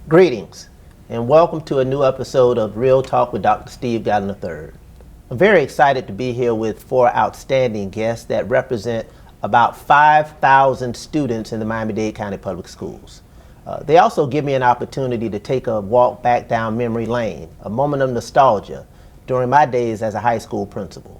Greetings, and welcome to a new episode of Real Talk with Dr. Steve Gallen III. I'm very excited to be here with four outstanding guests that represent about 5,000 students in the Miami-Dade County Public Schools. They also give me an opportunity to take a walk back down memory lane, a moment of nostalgia during my days as a high school principal.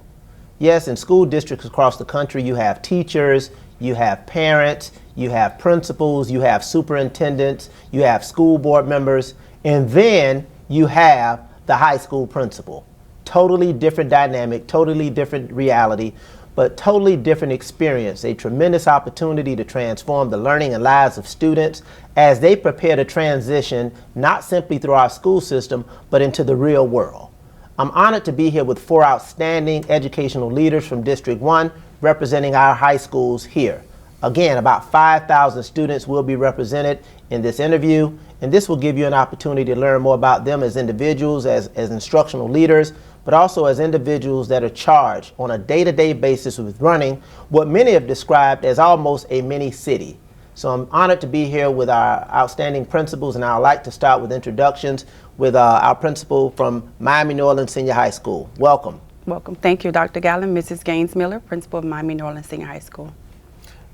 Yes, in school districts across the country, you have teachers, you have parents, you have principals, you have superintendents, you have school board members, and then you have the high school principal. Totally different dynamic, totally different reality, but totally different experience. A tremendous opportunity to transform the learning and lives of students as they prepare to transition not simply through our school system, but into the real world. I'm honored to be here with four outstanding educational leaders from District 1 representing our high schools here. Again, about 5,000 students will be represented in this interview, and this will give you an opportunity to learn more about them as individuals, as instructional leaders, but also as individuals that are charged on a day-to-day basis with running what many have described as almost a mini city. So I'm honored to be here with our outstanding principals, and I'd like to start with introductions with our principal from Miami Norland Senior High School. Welcome. Welcome. Thank you, Dr. Gallen. Mrs. Gaines Miller, principal of Miami Norland Senior High School.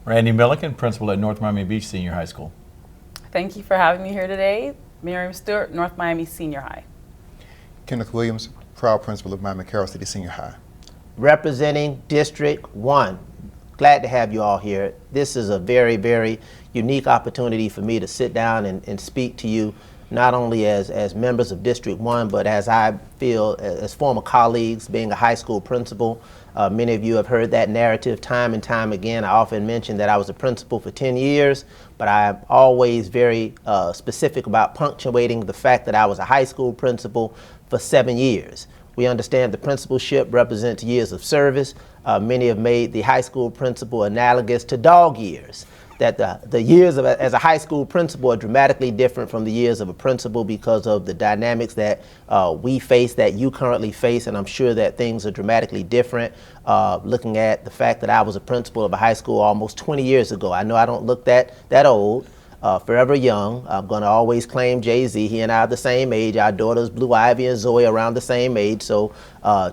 Randy Miliken, principal at North Miami Beach Senior High School. Thank you for having me here today. Miriam Stewart, North Miami Senior High. Kenneth Williams, proud principal of Miami Carroll City Senior High. Representing District 1. Glad to have you all here. This is a very, very unique opportunity for me to sit down and speak to you, not only as members of District 1, but as I feel as former colleagues, being a high school principal. Many of you have heard that narrative time and time again. I often mention that I was a principal for 10 years, but I'm always very specific about punctuating the fact that I was a high school principal for 7 years. We understand the principalship represents years of service. Many have made the high school principal analogous to dog years, that the years as a high school principal are dramatically different from the years of a principal because of the dynamics that we face, that you currently face, and I'm sure that things are dramatically different. Looking at the fact that I was a principal of a high school almost 20 years ago. I know I don't look that old. Forever young. I'm going to always claim Jay-Z. He and I are the same age. Our daughters, Blue Ivy and Zoe, around the same age, so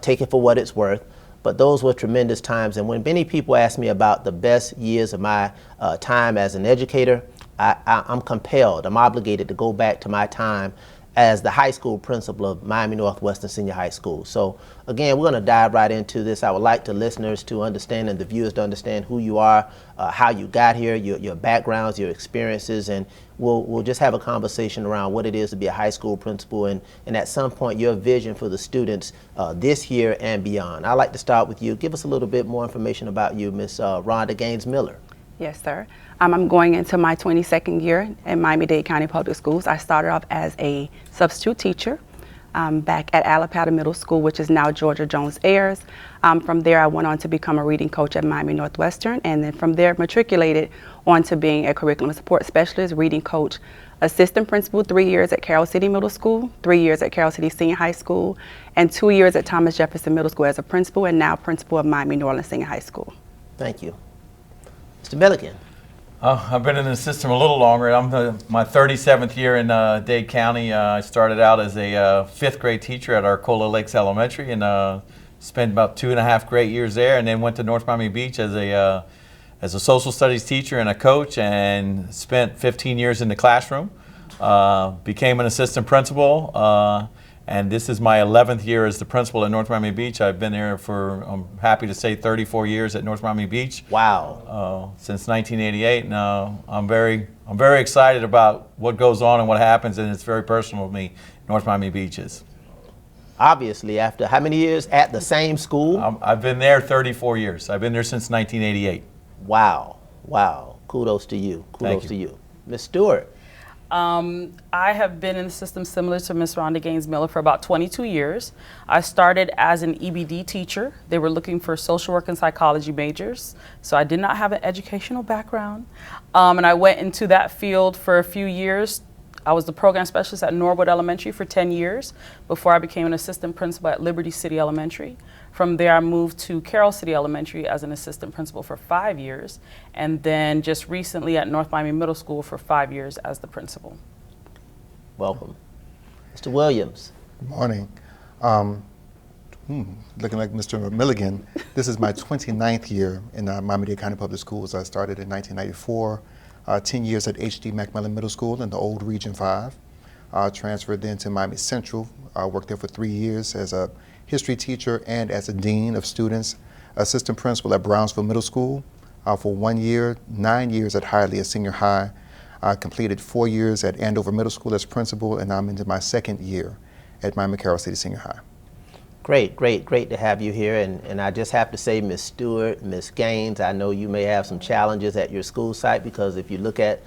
take it for what it's worth. But those were tremendous times, and when many people ask me about the best years of my time as an educator, I'm compelled, I'm obligated to go back to my time as the high school principal of Miami Northwestern Senior High School. So again, we're going to dive right into this. I would like the listeners to understand and the viewers to understand who you are, how you got here, your backgrounds, your experiences, and we'll just have a conversation around what it is to be a high school principal and at some point your vision for the students this year and beyond. I'd like to start with you. Give us a little bit more information about you, Ms. Rhonda Gaines Miller. Yes, sir. I'm going into my 22nd year in Miami-Dade County Public Schools. I started off as a substitute teacher back at Alapata Middle School, which is now Georgia Jones Ayers. From there, I went on to become a reading coach at Miami Northwestern, and then from there matriculated on to being a curriculum support specialist, reading coach, assistant principal, 3 years at Carroll City Middle School, 3 years at Carroll City Senior High School, and 2 years at Thomas Jefferson Middle School as a principal, and now principal of Miami Norland Senior High School. Thank you. Mr. Miliken. I've been in the system a little longer. I'm my 37th year in Dade County. I started out as a 5th grade teacher at Arcola Lakes Elementary and spent about 2.5 great years there, and then went to North Miami Beach as a social studies teacher and a coach, and spent 15 years in the classroom. Became an assistant principal, and this is my 11th year as the principal at North Miami Beach. I've been there for, I'm happy to say, 34 years at North Miami Beach. Wow. Since 1988. Now I'm very excited about what goes on and what happens, and it's very personal to me. North Miami Beach is. Obviously, after how many years at the same school? I've been there 34 years. I've been there since 1988. Wow. Wow. Kudos to you. Kudos to you. Ms. Stewart. I have been in the system similar to Ms. Rhonda Gaines Miller for about 22 years. I started as an EBD teacher. They were looking for social work and psychology majors, so I did not have an educational background. And I went into that field for a few years. I was the program specialist at Norwood Elementary for 10 years before I became an assistant principal at Liberty City Elementary. From there, I moved to Carroll City Elementary as an assistant principal for 5 years, and then just recently at North Miami Middle School for 5 years as the principal. Welcome. Mr. Williams. Good morning. Looking like Mr. Miliken, this is my 29th year in Miami-Dade County Public Schools. I started in 1994, 10 years at H.D. McMillan Middle School in the old Region 5. Transferred then to Miami Central. Worked there for 3 years as a history teacher and as a dean of students, assistant principal at Brownsville Middle School for 1 year, 9 years at Hialeah Senior High. I completed 4 years at Andover Middle School as principal, and I'm into my second year at Miami Carroll City Senior High. Great to have you here. And I just have to say, Ms. Stewart, Ms. Gaines, I know you may have some challenges at your school site, because if you look at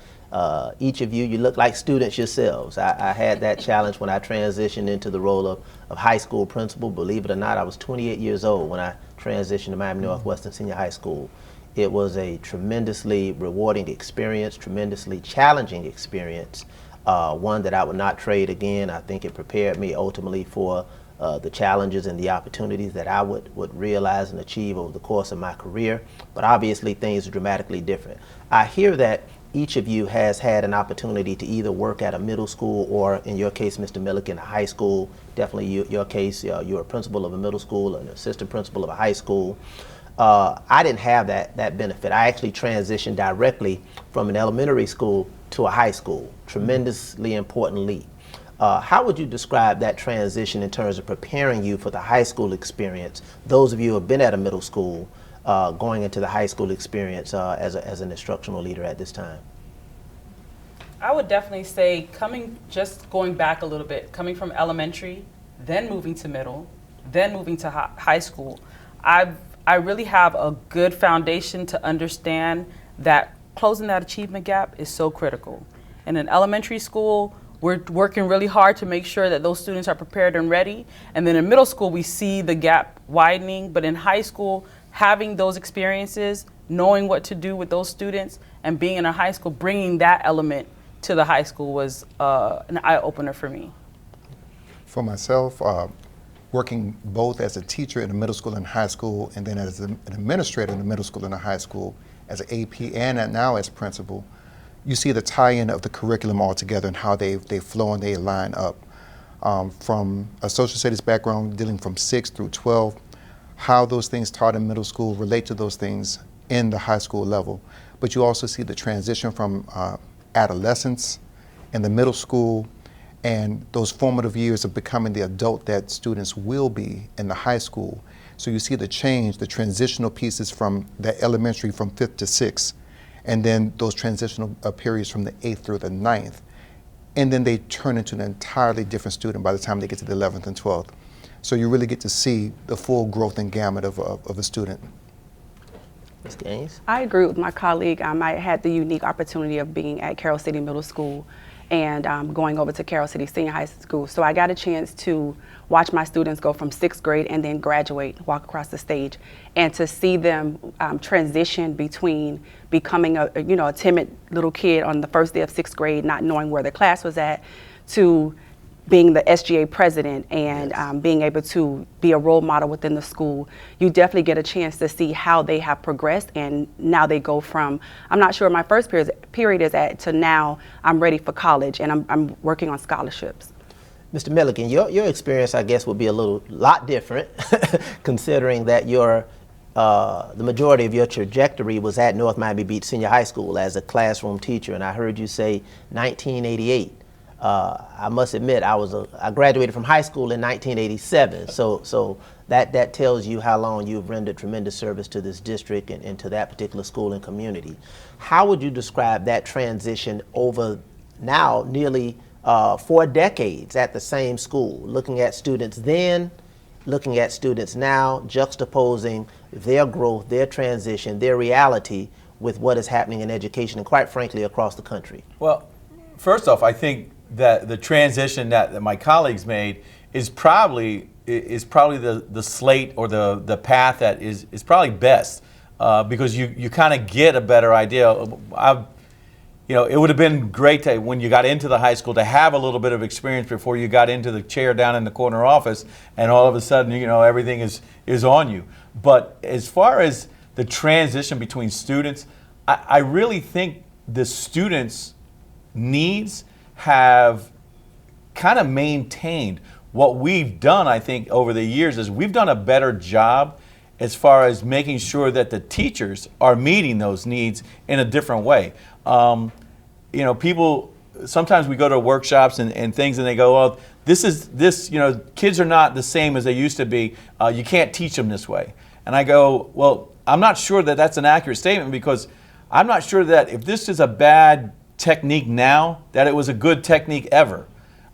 each of you, you look like students yourselves. I had that challenge when I transitioned into the role of high school principal. Believe it or not, I was 28 years old when I transitioned to Miami Northwestern Senior High School. It was a tremendously rewarding experience, tremendously challenging experience, one that I would not trade again. I think it prepared me ultimately for the challenges and the opportunities that I would realize and achieve over the course of my career. But obviously things are dramatically different. I hear that each of you has had an opportunity to either work at a middle school or, in your case, Mr. Miliken, a high school. Definitely your case, you're a principal of a middle school, an assistant principal of a high school. I didn't have that benefit. I actually transitioned directly from an elementary school to a high school. Tremendously important leap. How would you describe that transition in terms of preparing you for the high school experience? Those of you who have been at a middle school, going into the high school experience as an instructional leader at this time. I would definitely say going back a little bit, coming from elementary, then moving to middle, then moving to high school, I really have a good foundation to understand that closing that achievement gap is so critical. In an elementary school, we're working really hard to make sure that those students are prepared and ready. And then in middle school, we see the gap widening. But in high school, having those experiences, knowing what to do with those students, and being in a high school, bringing that element to the high school was an eye-opener for me. For myself, Working both as a teacher in the middle school and high school, and then as an administrator in the middle school and the high school, as an AP and now as principal, you see the tie-in of the curriculum all together and how they flow and they line up. From a social studies background, dealing from 6 through 12, how those things taught in middle school relate to those things in the high school level. But you also see the transition from adolescence in the middle school and those formative years of becoming the adult that students will be in the high school. So you see the change, the transitional pieces from the elementary from 5th to 6th, and then those transitional periods from the 8th through the 9th. And then they turn into an entirely different student by the time they get to the 11th and 12th. So you really get to see the full growth and gamut of a student. Ms. Gaines? I agree with my colleague. I had the unique opportunity of being at Carroll City Middle School and going over to Carroll City Senior High School. So I got a chance to watch my students go from 6th grade and then graduate, walk across the stage, and to see them transition between becoming a timid little kid on the first day of 6th grade, not knowing where the class was at, to being the SGA president and being able to be a role model within the school. You definitely get a chance to see how they have progressed, and now they go from, I'm not sure my first period is at, to now I'm ready for college and I'm working on scholarships. Mr. Miliken, your experience, I guess, would be a lot different, considering that the majority of your trajectory was at North Miami Beach Senior High School as a classroom teacher, and I heard you say 1988. I must admit, I graduated from high school in 1987, so that tells you how long you've rendered tremendous service to this district and to that particular school and community. How would you describe that transition over now nearly 4 decades at the same school, looking at students then, looking at students now, juxtaposing their growth, their transition, their reality with what is happening in education and, quite frankly, across the country? Well, first off, I think that the transition that my colleagues made is probably the slate or the path that is probably best, because you kind of get a better idea. It would have been great to, when you got into the high school, to have a little bit of experience before you got into the chair down in the corner office, and all of a sudden, everything is on you. But as far as the transition between students, I really think the students' needs have kind of maintained. What we've done, I think, over the years is we've done a better job as far as making sure that the teachers are meeting those needs in a different way. People, sometimes we go to workshops and things and they go, well, kids are not the same as they used to be. You can't teach them this way. And I go, well, I'm not sure that that's an accurate statement, because I'm not sure that if this is a bad technique now, that it was a good technique ever.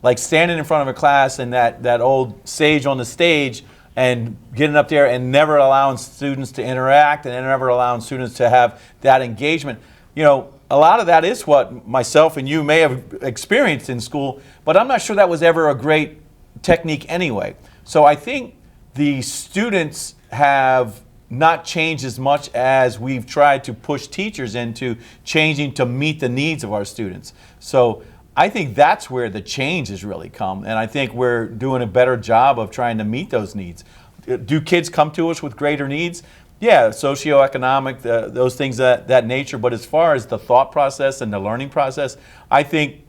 Like standing in front of a class and that old sage on the stage and getting up there and never allowing students to interact and never allowing students to have that engagement. A lot of that is what myself and you may have experienced in school, but I'm not sure that was ever a great technique anyway. So I think the students have not changed as much as we've tried to push teachers into changing to meet the needs of our students. So I think that's where the change has really come, and I think we're doing a better job of trying to meet those needs. Do kids come to us with greater needs? Yeah, socioeconomic, those things that nature, but as far as the thought process and the learning process, I think,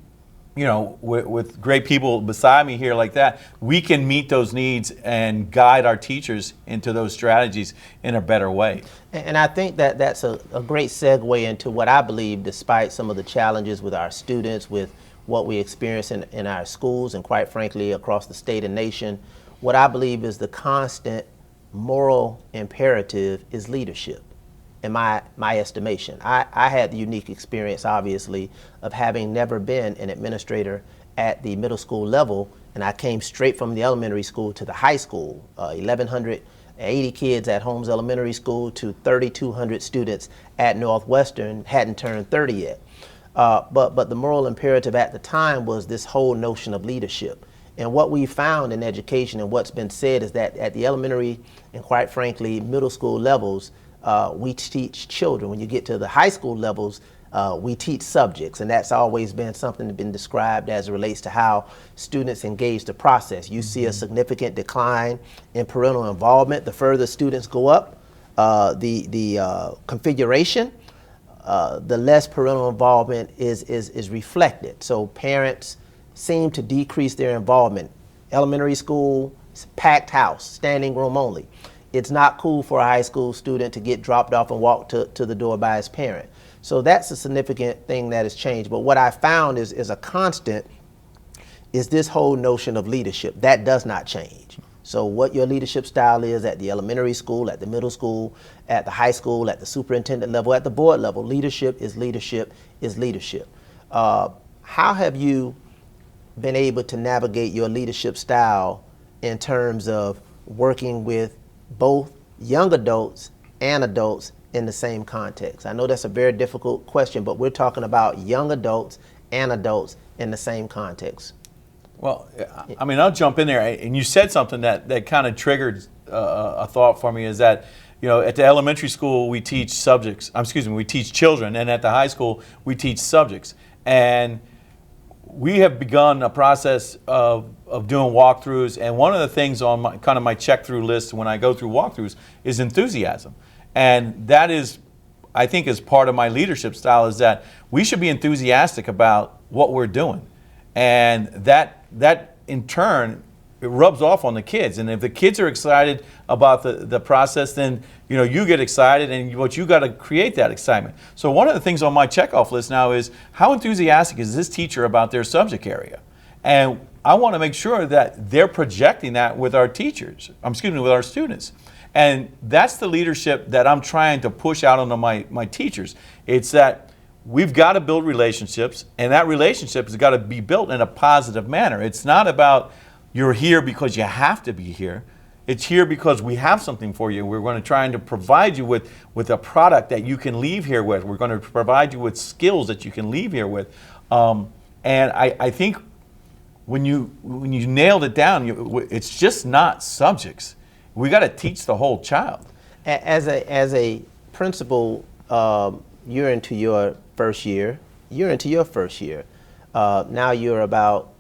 with great people beside me here like that, we can meet those needs and guide our teachers into those strategies in a better way. And I think that's a great segue into what I believe, despite some of the challenges with our students, with what we experience in our schools and quite frankly across the state and nation, what I believe is the constant moral imperative is leadership. In my estimation, I had the unique experience, obviously, of having never been an administrator at the middle school level, and I came straight from the elementary school to the high school. 1,180 kids at Holmes Elementary School to 3,200 students at Northwestern, hadn't turned 30 yet. But the moral imperative at the time was this whole notion of leadership. And what we found in education and what's been said is that at the elementary and quite frankly middle school levels, we teach children. When you get to the high school levels, we teach subjects, and that's always been something that's been described as it relates to how students engage the process. You see a significant decline in parental involvement the further students go up the configuration, the less parental involvement is reflected. So parents seem to decrease their involvement. Elementary school, packed house, standing room only. It's not cool for a high school student to get dropped off and walk to the door by his parent. So that's a significant thing that has changed. But what I found is a constant is this whole notion of leadership. That does not change. So what your leadership style is at the elementary school, at the middle school, at the high school, at the superintendent level, at the board level, leadership is leadership is leadership. How have you been able to navigate your leadership style in terms of working with both young adults and adults in the same context? I know that's a very difficult question, but we're talking about young adults and adults in the same context. Well, I mean, I'll jump in there, and you said something that kind of triggered a thought for me, is that, at the elementary school we teach we teach children, and at the high school we teach subjects. And we have begun a process of doing walkthroughs, and one of the things on my check-through list when I go through walkthroughs is enthusiasm. And that is, I think, is part of my leadership style, is that we should be enthusiastic about what we're doing. And that in turn, it rubs off on the kids. And if the kids are excited about the process, then you get excited, and you got to create that excitement. So one of the things on my checkoff list now is, how enthusiastic is this teacher about their subject area? And I want to make sure that they're projecting that with our teachers, with our students. And that's the leadership that I'm trying to push out onto my teachers. It's that we've got to build relationships, and that relationship has got to be built in a positive manner. It's not about you're here because you have to be here. It's here because we have something for you. We're going to try and provide you with a product that you can leave here with. We're going to provide you with skills that you can leave here with. And I think when you nailed it down, it's just not subjects. We got to teach the whole child. As a principal, you're into your first year. Now you're about,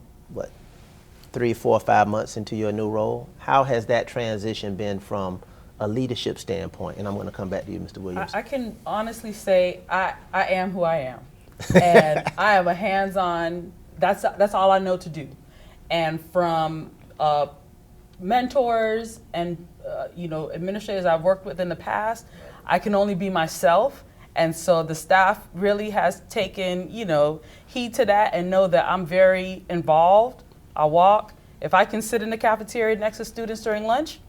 3, 4, 5 months into your new role. How has that transition been from a leadership standpoint? And I'm going to come back to you, Mr. Williams. I can honestly say I am who I am. And I am a hands-on, that's all I know to do. and from mentors and administrators I've worked with in the past, I can only be myself. And so the staff really has taken, heed to that and know that I'm very involved. I walk. If I can sit in the cafeteria next to students during lunch,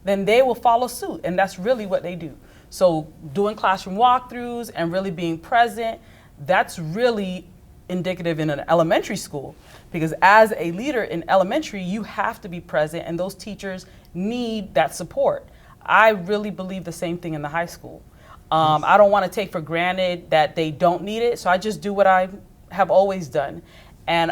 then they will follow suit. And that's really what they do. So doing classroom walkthroughs and really being present, that's really indicative in an elementary school. Because as a leader in elementary, you have to be present, and those teachers need that support. I really believe the same thing in the high school. I don't want to take for granted that they don't need it, so I just do what I have always done. And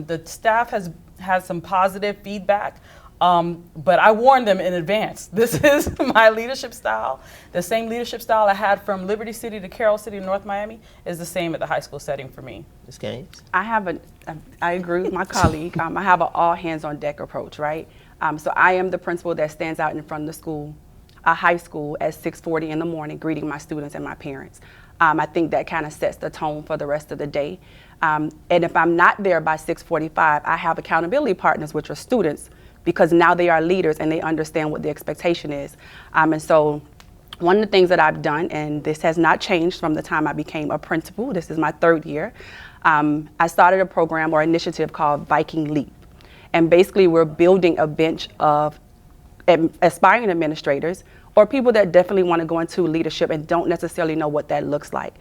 the staff has had some positive feedback, but I warned them in advance. This is my leadership style. The same leadership style I had from Liberty City to Carroll City to North Miami is the same at the high school setting for me. Ms. Gaines? I agree with my colleague. I have an all hands on deck approach, right? So I am the principal that stands out in front of the school, high school at 6:40 in the morning, greeting my students and my parents. I think that kind of sets the tone for the rest of the day. And if I'm not there by 6:45, I have accountability partners, which are students, because now they are leaders and they understand what the expectation is. And so one of the things that I've done, and this has not changed from the time I became a principal, this is my 3rd year, I started a program or initiative called Viking Leap. And basically we're building a bench of aspiring administrators or people that definitely want to go into leadership and don't necessarily know what that looks like.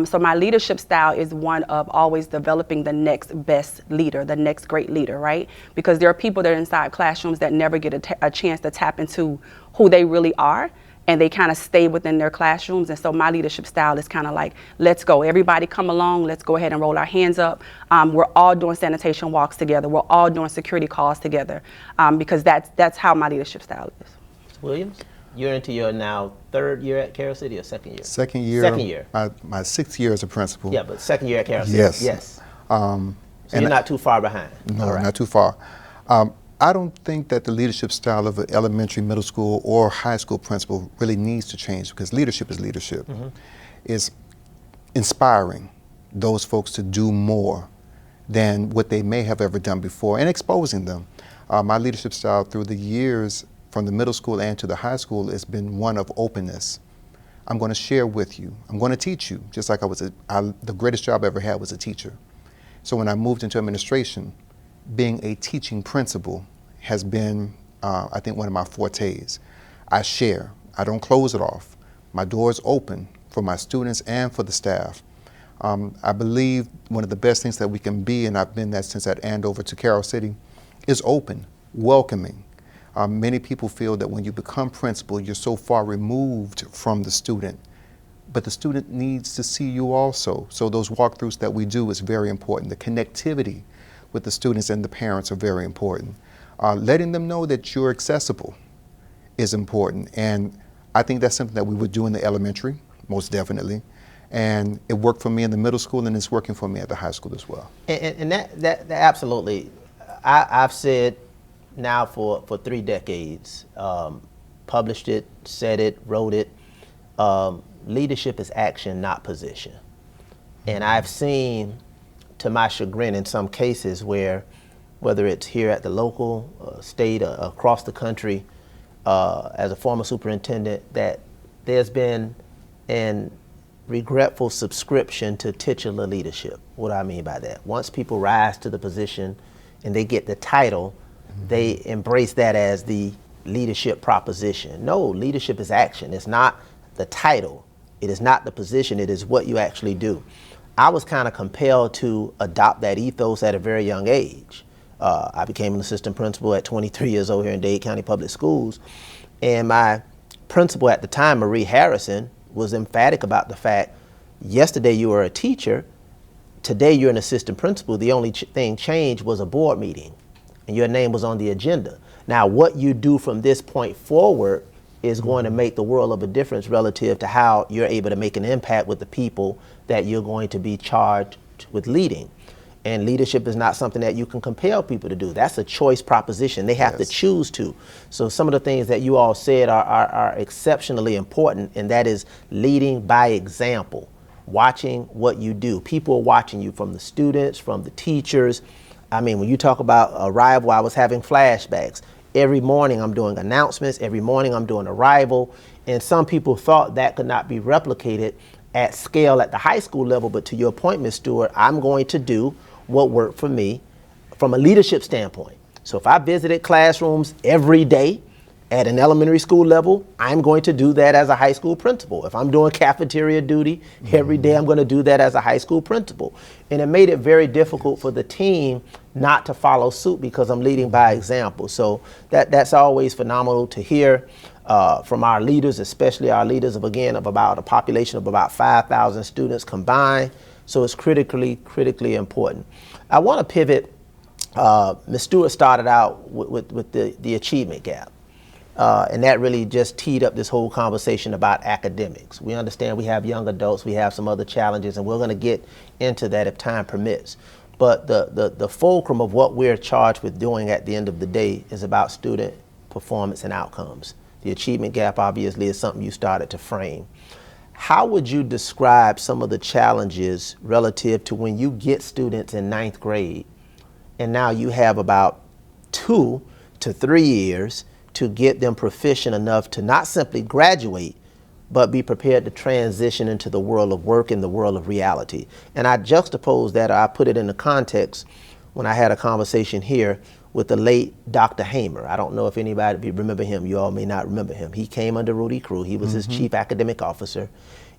So my leadership style is one of always developing the next best leader, the next great leader, right? Because there are people that are inside classrooms that never get a chance to tap into who they really are, and they kind of stay within their classrooms. And so my leadership style is kind of like, let's go, everybody come along, let's go ahead and roll our hands up. We're all doing sanitation walks together. We're all doing security calls together, because that's how my leadership style is. Ms. Williams, you're into your now 3rd year at Carroll City or 2nd year? Second year. Second year. My 6th year as a principal. Yeah, but 2nd year at Carroll City. Yes. Yes. So you're not too far behind. No, All right. not too far. I don't think that the leadership style of an elementary, middle school, or high school principal really needs to change, because leadership is leadership. It's inspiring those folks to do more than what they may have ever done before and exposing them. My leadership style through the years from the middle school and to the high school has been one of openness. I'm going to share with you. I'm going to teach you, just like the greatest job I ever had was a teacher. So when I moved into administration, being a teaching principal has been, I think, one of my fortes. I share. I don't close it off. My door's open for my students and for the staff. I believe one of the best things that we can be, and I've been that since at Andover to Carroll City, is open, welcoming. Many people feel that when you become principal, you're so far removed from the student, but the student needs to see you also. So those walkthroughs that we do is very important. The connectivity with the students and the parents are very important. Letting them know that you're accessible is important. And I think that's something that we would do in the elementary, most definitely. And it worked for me in the middle school, and it's working for me at the high school as well. And that absolutely, I've said now for 3 decades, published it, said it, wrote it, leadership is action, not position. And I've seen, to my chagrin, in some cases whether it's here at the local, state, or across the country, as a former superintendent, that there's been an regretful subscription to titular leadership. What do I mean by that? Once people rise to the position and they get the title, they embrace that as the leadership proposition. No, leadership is action. It's not the title. It is not the position. It is what you actually do. I was kind of compelled to adopt that ethos at a very young age. I became an assistant principal at 23 years old here in Dade County Public Schools. And my principal at the time, Marie Harrison, was emphatic about the fact, yesterday you were a teacher, today you're an assistant principal. The only thing changed was a board meeting, and your name was on the agenda. Now, what you do from this point forward is going to make the world of a difference relative to how you're able to make an impact with the people that you're going to be charged with leading. And leadership is not something that you can compel people to do. That's a choice proposition. They have to choose to. So some of the things that you all said are exceptionally important, and that is leading by example, watching what you do. People are watching you, from the students, from the teachers. I mean, when you talk about arrival, I was having flashbacks. Every morning I'm doing announcements, every morning I'm doing arrival, and some people thought that could not be replicated at scale at the high school level, but to your point, Ms. Stewart, I'm going to do what worked for me from a leadership standpoint. So if I visited classrooms every day at an elementary school level, I'm going to do that as a high school principal. If I'm doing cafeteria duty every day, I'm going to do that as a high school principal. And it made it very difficult for the team not to follow suit because I'm leading by example. So that's always phenomenal to hear from our leaders, especially our leaders of about a population of about 5,000 students combined. So it's critically important. I want to pivot. Ms. Stewart started out with the achievement gap. And that really just teed up this whole conversation about academics. We understand we have young adults, we have some other challenges, and we're going to get into that if time permits. But the fulcrum of what we're charged with doing at the end of the day is about student performance and outcomes. The achievement gap obviously is something you started to frame. How would you describe some of the challenges relative to when you get students in 9th grade and now you have about 2 to 3 years to get them proficient enough to not simply graduate, but be prepared to transition into the world of work and the world of reality? And I juxtapose that, or I put it in the context when I had a conversation here with the late Dr. Hamer. I don't know if anybody, if you remember him, you all may not remember him. He came under Rudy Crew. He was his chief academic officer,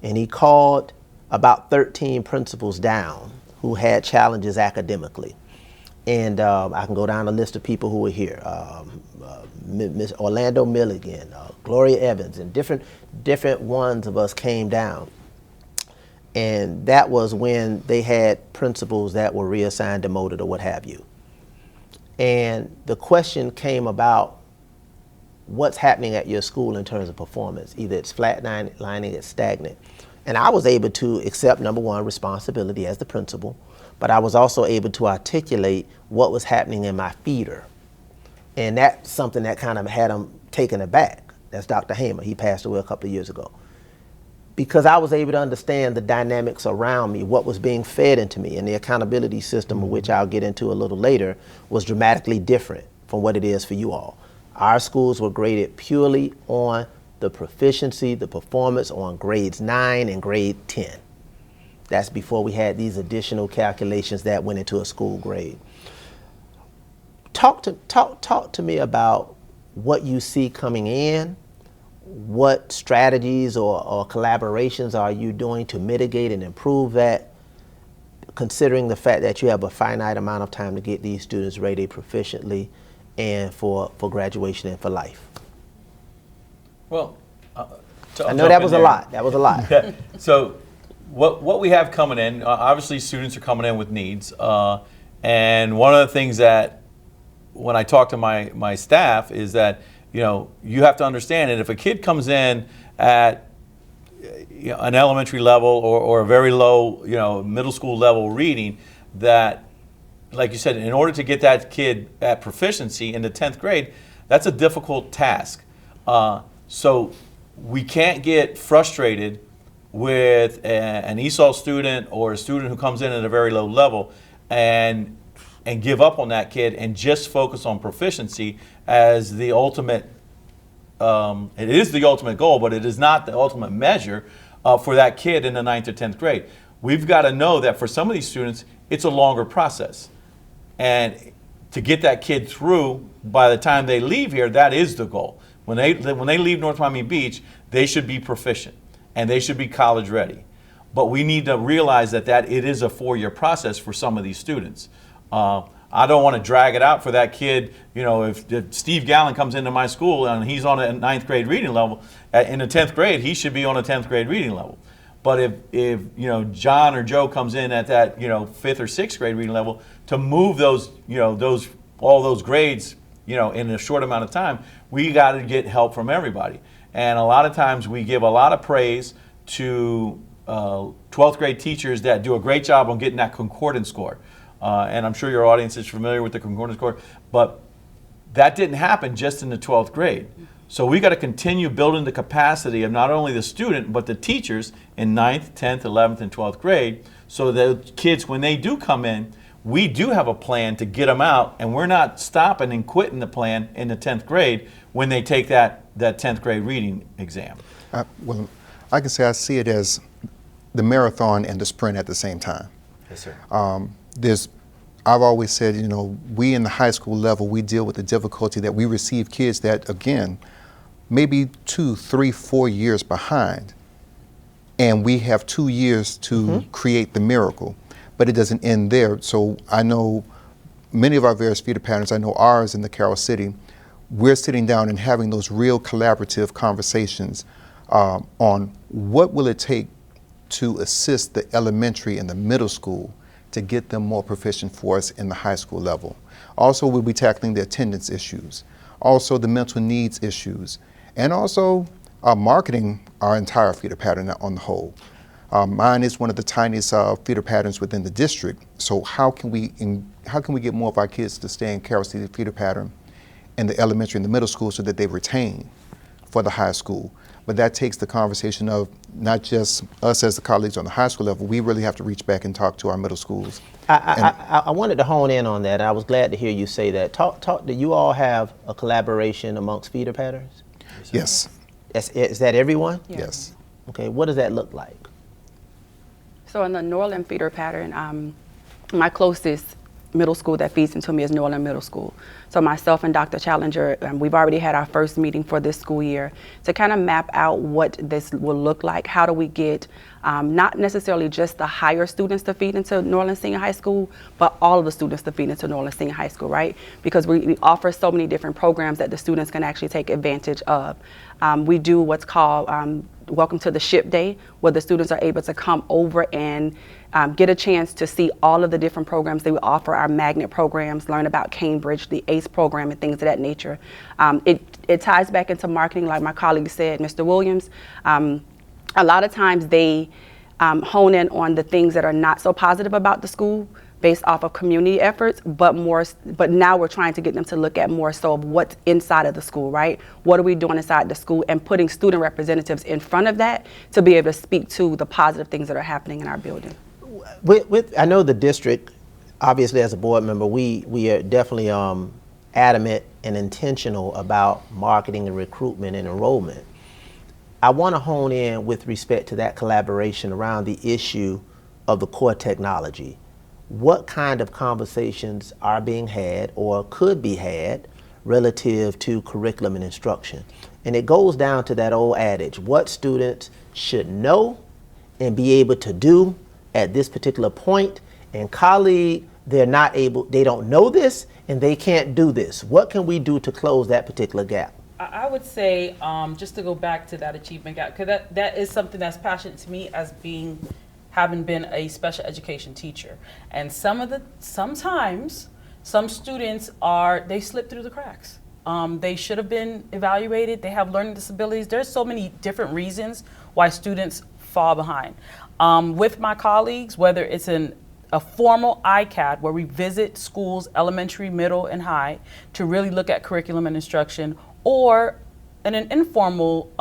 and he called about 13 principals down who had challenges academically. And I can go down a list of people who were here. Miss Orlando Miliken, Gloria Evans, and different ones of us came down. And that was when they had principals that were reassigned, demoted, or what have you. And the question came about what's happening at your school in terms of performance. Either it's flatlining, it's stagnant. And I was able to accept, number one, responsibility as the principal, but I was also able to articulate what was happening in my feeder. And that's something that kind of had them taken aback. That's Dr. Hamer. He passed away a couple of years ago. Because I was able to understand the dynamics around me, what was being fed into me, and the accountability system, which I'll get into a little later, was dramatically different from what it is for you all. Our schools were graded purely on the proficiency, the performance on grades 9 and grade 10. That's before we had these additional calculations that went into a school grade. Talk to me about what you see coming in. What strategies or collaborations are you doing to mitigate and improve that, considering the fact that you have a finite amount of time to get these students ready proficiently and for graduation and for life? Well, I know that was a lot. That was a lot. So what we have coming in, obviously students are coming in with needs. And one of the things that when I talk to my staff is that, you know, you have to understand that if a kid comes in at an elementary level or a very low, middle school level reading, that, like you said, in order to get that kid at proficiency in the 10th grade, that's a difficult task. So we can't get frustrated with an ESOL student or a student who comes in at a very low level and give up on that kid and just focus on proficiency as the ultimate, it is the ultimate goal, but it is not the ultimate measure for that kid in the 9th or 10th grade. We've got to know that for some of these students, it's a longer process. And to get that kid through by the time they leave here, that is the goal. When they leave North Miami Beach, they should be proficient and they should be college ready. But we need to realize that it is a 4-year process for some of these students. I don't want to drag it out for that kid. If Steve Gallen comes into my school and he's on a 9th grade reading level, in the 10th grade, he should be on a 10th grade reading level. But if John or Joe comes in at that 5th or 6th grade reading level, to move those all those grades in a short amount of time, we got to get help from everybody. And a lot of times we give a lot of praise to 12th grade teachers that do a great job on getting that concordance score. And I'm sure your audience is familiar with the concordance score, but that didn't happen just in the 12th grade. So we got to continue building the capacity of not only the student, but the teachers in 9th, 10th, 11th, and 12th grade, so that kids, when they do come in, we do have a plan to get them out, and we're not stopping and quitting the plan in the 10th grade when they take that 10th grade reading exam. Well, I can say I see it as the marathon and the sprint at the same time. Yes, sir. I've always said, you know, we in the high school level, we deal with the difficulty that we receive kids that, again, maybe 2, 3, 4 years behind. And we have 2 years to create the miracle, but it doesn't end there. So I know many of our various feeder patterns, I know ours in the Carroll City, we're sitting down and having those real collaborative conversations on what will it take to assist the elementary and the middle school to get them more proficient for us in the high school level. Also, we'll be tackling the attendance issues, also the mental needs issues, and also marketing our entire feeder pattern on the whole. Mine is one of the tiniest feeder patterns within the district. So how can we get more of our kids to stay in Carroll City feeder pattern in the elementary and the middle school so that they retain for the high school? But that takes the conversation of not just us as the colleagues on the high school level. We really have to reach back and talk to our middle schools. I wanted to hone in on that. I was glad to hear you say that. Do you all have a collaboration amongst feeder patterns? Yes. Is that everyone? Yes. Okay, what does that look like? So in the Norland feeder pattern, my closest middle school that feeds into me is Norland Middle School. So myself and Dr. Challenger, we've already had our first meeting for this school year to kind of map out what this will look like. How do we get not necessarily just the higher students to feed into Norland Senior High School, but all of the students to feed into Norland Senior High School, right? Because we offer so many different programs that the students can actually take advantage of. We do what's called Welcome to the Ship Day, where the students are able to come over and get a chance to see all of the different programs they will offer, our magnet programs, learn about Cambridge, the ACE program, and things of that nature. It ties back into marketing, like my colleague said, Mr. Williams. A lot of times they hone in on the things that are not so positive about the school based off of community efforts, but now we're trying to get them to look at more so of what's inside of the school, right? What are we doing inside the school, and putting student representatives in front of that to be able to speak to the positive things that are happening in our building. I know the district, obviously as a board member, we are definitely adamant and intentional about marketing and recruitment and enrollment. I want to hone in with respect to that collaboration around the issue of the core technology. What kind of conversations are being had or could be had relative to curriculum and instruction? And it goes down to that old adage, what students should know and be able to do at this particular point, and colleague, they don't know this and they can't do this. What can we do to close that particular gap? I would say, just to go back to that achievement gap, because that is something that's passionate to me as having been a special education teacher. And sometimes some students they slip through the cracks. They should have been evaluated. They have learning disabilities. There's so many different reasons why students fall behind. With my colleagues, whether it's a formal ICAD where we visit schools, elementary, middle, and high, to really look at curriculum and instruction, or in an informal,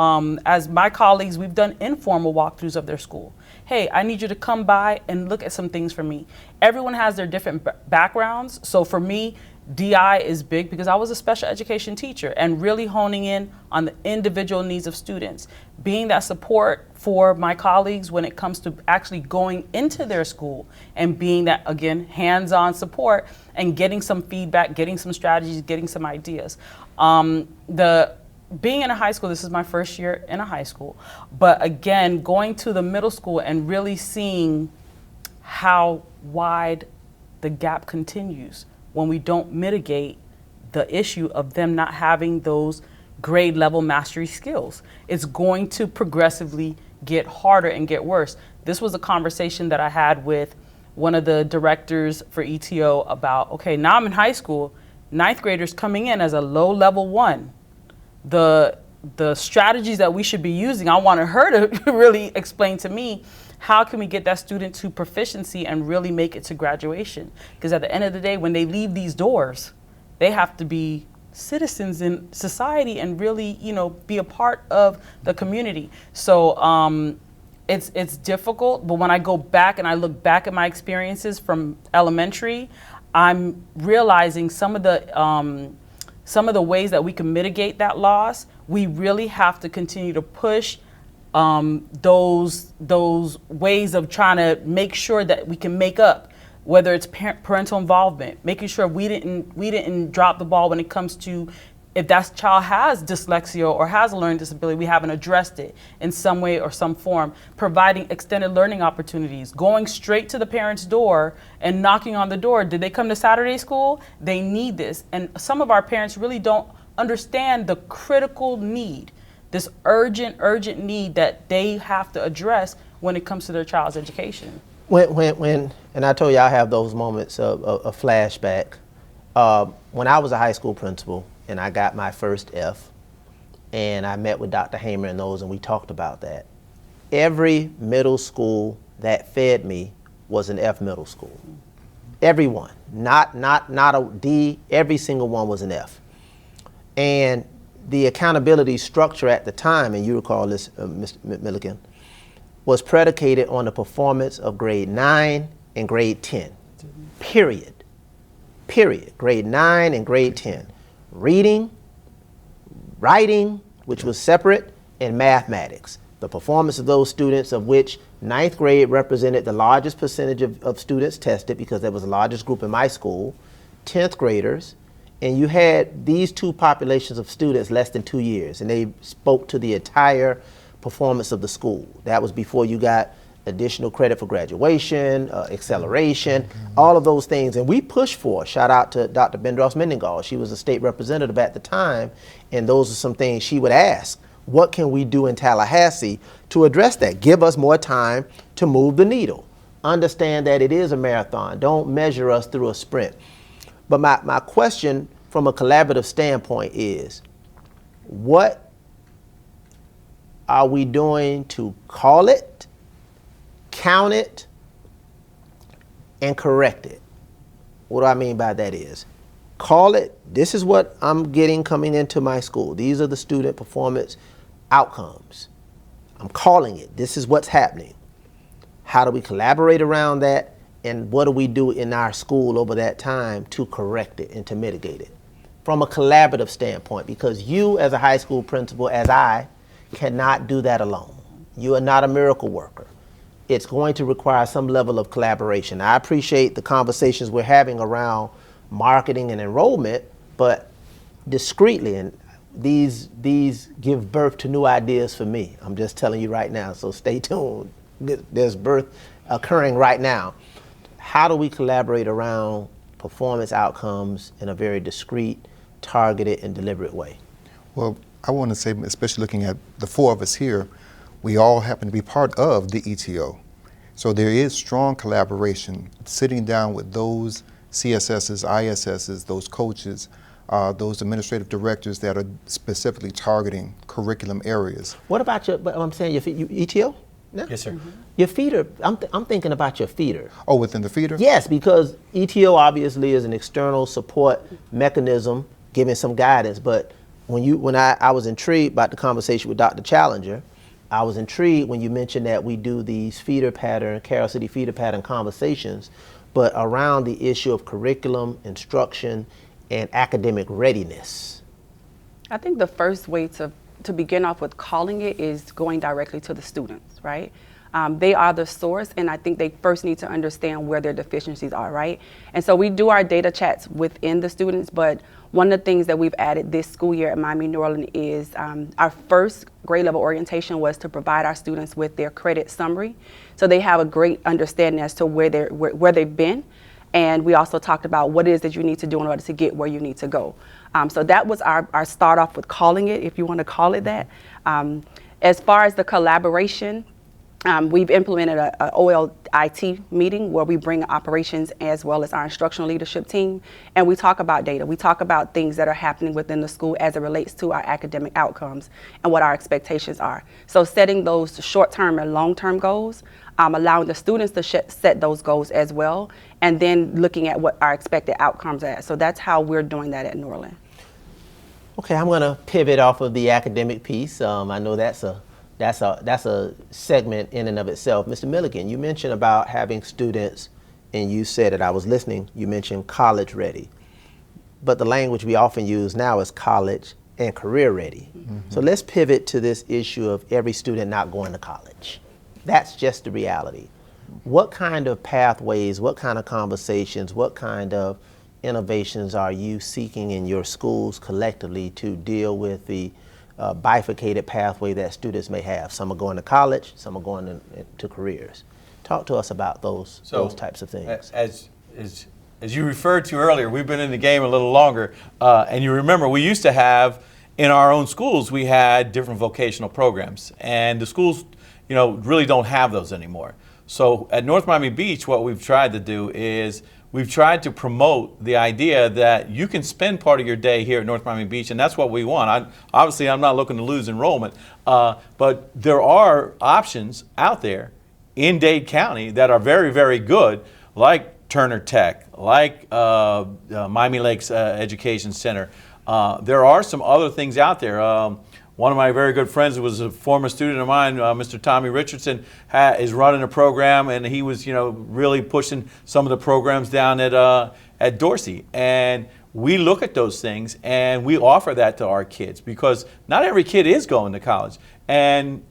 as my colleagues, we've done informal walkthroughs of their school. Hey, I need you to come by and look at some things for me. Everyone has their different backgrounds. So for me, DI is big because I was a special education teacher, and really honing in on the individual needs of students. Being that support for my colleagues when it comes to actually going into their school, and being that, again, hands-on support and getting some feedback, getting some strategies, getting some ideas. Being in a high school, this is my first year in a high school, but again, going to the middle school and really seeing how wide the gap continues when we don't mitigate the issue of them not having those grade level mastery skills. It's going to progressively get harder and get worse. This was a conversation that I had with one of the directors for ETO about, okay, now I'm in high school, ninth graders coming in as a low level 1. The strategies that we should be using, I wanted her to really explain to me, how can we get that student to proficiency and really make it to graduation? Because at the end of the day, when they leave these doors, they have to be citizens in society and really, be a part of the community. So it's difficult, but when I go back and I look back at my experiences from elementary, I'm realizing some of the ways that we can mitigate that loss. We really have to continue to push those ways of trying to make sure that we can make up, whether it's parental involvement, making sure we didn't drop the ball when it comes to, if that child has dyslexia or has a learning disability, we haven't addressed it in some way or some form, providing extended learning opportunities, going straight to the parent's door and knocking on the door. Did they come to Saturday school? They need this. And some of our parents really don't understand the critical need, this urgent need that they have to address when it comes to their child's education. When and I told you I have those moments of flashback. When I was a high school principal, and I got my first F, and I met with Dr. Hamer and those, and we talked about that. Every middle school that fed me was an F middle school. Every one, not a D, every single one was an F. And the accountability structure at the time, and you recall this, Mr. Miliken, was predicated on the performance of grade 9 and grade 10, period. Grade 9 and grade 10. Reading, writing, which was separate, and mathematics. The performance of those students, of which 9th grade represented the largest percentage of students tested, because that was the largest group in my school, 10th graders, and you had these two populations of students less than 2 years, and they spoke to the entire performance of the school. That was before you got additional credit for graduation, acceleration, all of those things. And we pushed for, shout out to Dr. Bendros Mendengal. She was a state representative at the time, and those are some things she would ask. What can we do in Tallahassee to address that? Give us more time to move the needle. Understand that it is a marathon. Don't measure us through a sprint. But my question from a collaborative standpoint is, what are we doing to call it, count it, and correct it? What do I mean by that is, call it, this is what I'm getting coming into my school. These are the student performance outcomes. I'm calling it, this is what's happening. How do we collaborate around that? And what do we do in our school over that time to correct it and to mitigate it? From a collaborative standpoint, because you as a high school principal, as I, cannot do that alone. You are not a miracle worker. It's going to require some level of collaboration. I appreciate the conversations we're having around marketing and enrollment, but discreetly, and these give birth to new ideas for me. I'm just telling you right now, so stay tuned. There's birth occurring right now. How do we collaborate around performance outcomes in a very discreet, targeted, and deliberate way? Well, I want to say, especially looking at the four of us here, we all happen to be part of the ETO. So there is strong collaboration, sitting down with those CSSs, ISSs, those coaches, those administrative directors that are specifically targeting curriculum areas. What about your, but I'm saying your ETO? No? Yes, sir. Mm-hmm. Your feeder, I'm thinking about your feeder. Oh, within the feeder? Yes, because ETO obviously is an external support mechanism giving some guidance, but when I was intrigued about the conversation with Dr. Challenger, I was intrigued when you mentioned that we do these feeder pattern, Carroll City feeder pattern conversations, but around the issue of curriculum, instruction, and academic readiness. I think the first way to begin off with calling it is going directly to the students, right? They are the source, and I think they first need to understand where their deficiencies are, right? And so we do our data chats within the students, but one of the things that we've added this school year at Miami Norland is our first grade level orientation was to provide our students with their credit summary, so they have a great understanding as to where they've been. And we also talked about what it is that you need to do in order to get where you need to go. So that was our start off with calling it, if you want to call it that. As far as the collaboration, we've implemented an OLIT meeting where we bring operations as well as our instructional leadership team, and we talk about data. We talk about things that are happening within the school as it relates to our academic outcomes and what our expectations are. So setting those short-term and long-term goals, allowing the students to set those goals as well, and then looking at what our expected outcomes are. So that's how we're doing that at Norland. Okay, I'm going to pivot off of the academic piece. I know that's that's a segment in and of itself. Mr. Miliken, you mentioned about having students, and you said it, I was listening, you mentioned college ready. But the language we often use now is college and career ready. So let's pivot to this issue of every student not going to college. That's just the reality. What kind of pathways, what kind of conversations, what kind of innovations are you seeking in your schools collectively to deal with the bifurcated pathway that students may have? Some are going to college, some are going to careers. Talk to us about those types of things. As you referred to earlier, we've been in the game a little longer, and you remember we used to have, in our own schools, we had different vocational programs, and the schools, really don't have those anymore. So at North Miami Beach, what we've tried to do is we've tried to promote the idea that you can spend part of your day here at North Miami Beach, and that's what we want. Obviously, I'm not looking to lose enrollment, but there are options out there in Dade County that are very, very good, like Turner Tech, like Miami Lakes Education Center. There are some other things out there. One of my very good friends was a former student of mine, Mr. Tommy Richardson, is running a program, and he was, really pushing some of the programs down at Dorsey. And we look at those things and we offer that to our kids, because not every kid is going to college, and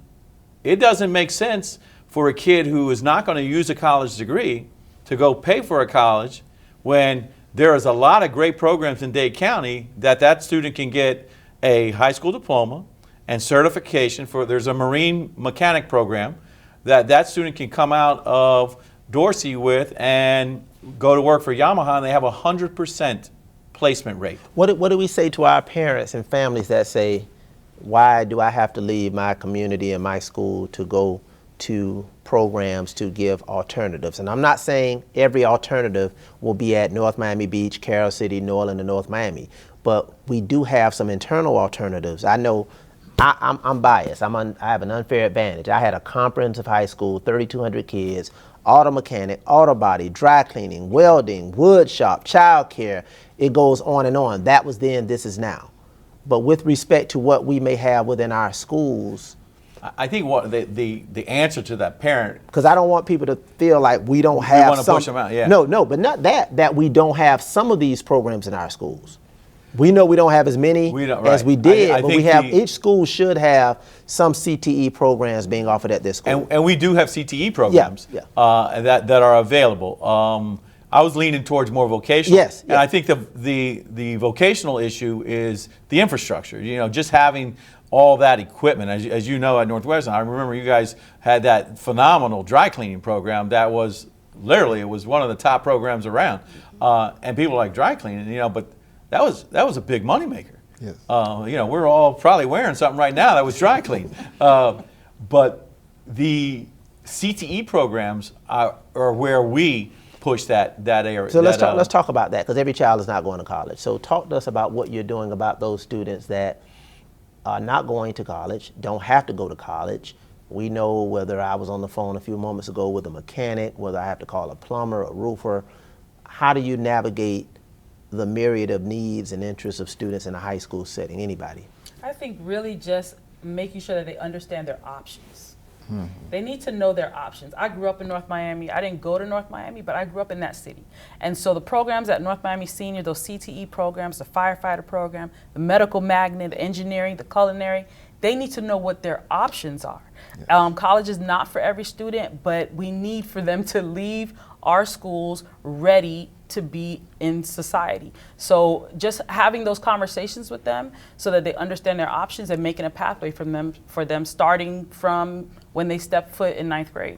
it doesn't make sense for a kid who is not going to use a college degree to go pay for a college when there is a lot of great programs in Dade County that student can get a high school diploma and certification for. There's a marine mechanic program that student can come out of Dorsey with and go to work for Yamaha, and they have 100% placement rate. What do we say to our parents and families that say, why do I have to leave my community and my school to go to programs to give alternatives? And I'm not saying every alternative will be at North Miami Beach, Carroll City, Norland, and North Miami, but we do have some internal alternatives. I know I'm biased. I have an unfair advantage. I had a comprehensive high school, 3,200 kids, auto mechanic, auto body, dry cleaning, welding, wood shop, child care. It goes on and on. That was then, this is now. But with respect to what we may have within our schools, I think what the answer to that parent, because I don't want people to feel like we don't have. We want to push them out, yeah. No, but not that we don't have some of these programs in our schools. We know we don't have as many as we did, but we have. Each school should have some CTE programs being offered at this school. And we do have CTE programs that are available. I was leaning towards more vocational. Yes. And I think the vocational issue is the infrastructure. Just having all that equipment. As you know, at Northwestern, I remember you guys had that phenomenal dry cleaning program that was literally, it was one of the top programs around. And people like dry cleaning, but that was a big moneymaker. Yes. We're all probably wearing something right now that was dry cleaned. But the CTE programs are where we push that area. So let's talk about that, because every child is not going to college. So talk to us about what you're doing about those students that are not going to college, don't have to go to college. We know, whether I was on the phone a few moments ago with a mechanic, whether I have to call a plumber, a roofer. How do you navigate the myriad of needs and interests of students in a high school setting? Anybody? I think really just making sure that they understand their options. They need to know their options. I grew up in North Miami. I didn't go to North Miami, but I grew up in that city. And so the programs at North Miami Senior, those CTE programs, the firefighter program, the medical magnet, the engineering, the culinary, they need to know what their options are. Yes. College is not for every student, but we need for them to leave our schools ready to be in society. So just having those conversations with them so that they understand their options and making a pathway for them starting from when they step foot in 9th grade.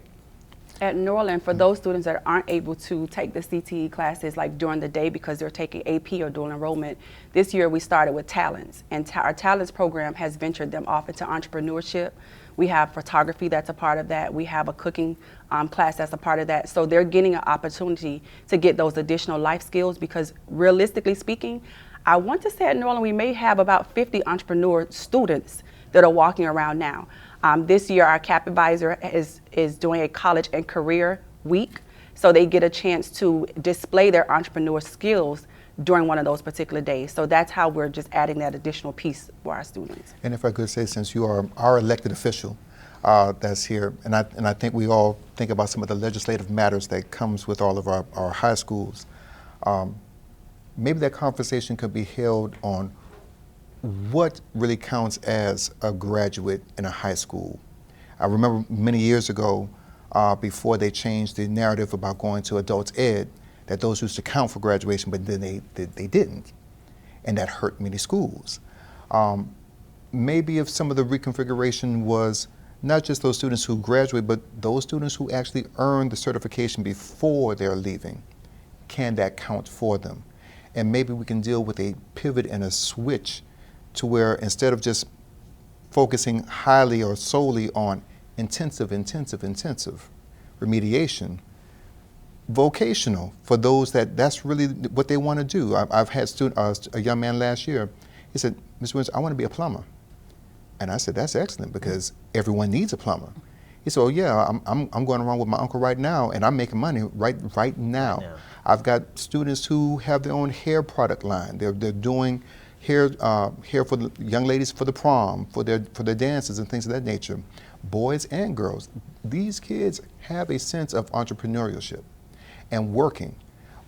At Norland, for those students that aren't able to take the CTE classes like during the day because they're taking AP or dual enrollment, this year we started with talents, and our talents program has ventured them off into entrepreneurship. We have photography that's a part of that. We have a cooking class that's a part of that. So they're getting an opportunity to get those additional life skills, because realistically speaking, I want to say at Norland we may have about 50 entrepreneur students that are walking around now. This year our CAP advisor is doing a college and career week, so they get a chance to display their entrepreneur skills during one of those particular days. So that's how we're just adding that additional piece for our students. And if I could say, since you are our elected official, that's here. And I think we all think about some of the legislative matters that comes with all of our high schools. Maybe that conversation could be held on what really counts as a graduate in a high school. I remember many years ago, before they changed the narrative about going to adult ed, that those used to count for graduation, but then they didn't. And that hurt many schools. Maybe if some of the reconfiguration was not just those students who graduate, but those students who actually earn the certification before they're leaving, can that count for them? And maybe we can deal with a pivot and a switch to where instead of just focusing highly or solely on intensive remediation, vocational for those that's really what they want to do. I've had a young man last year, he said, Mr. Williams, I want to be a plumber. And I said, that's excellent because everyone needs a plumber. He said, oh yeah, I'm going around with my uncle right now and I'm making money right now. Yeah. I've got students who have their own hair product line. They're doing hair for the young ladies for the prom, for their dances and things of that nature. Boys and girls, these kids have a sense of entrepreneurship and working.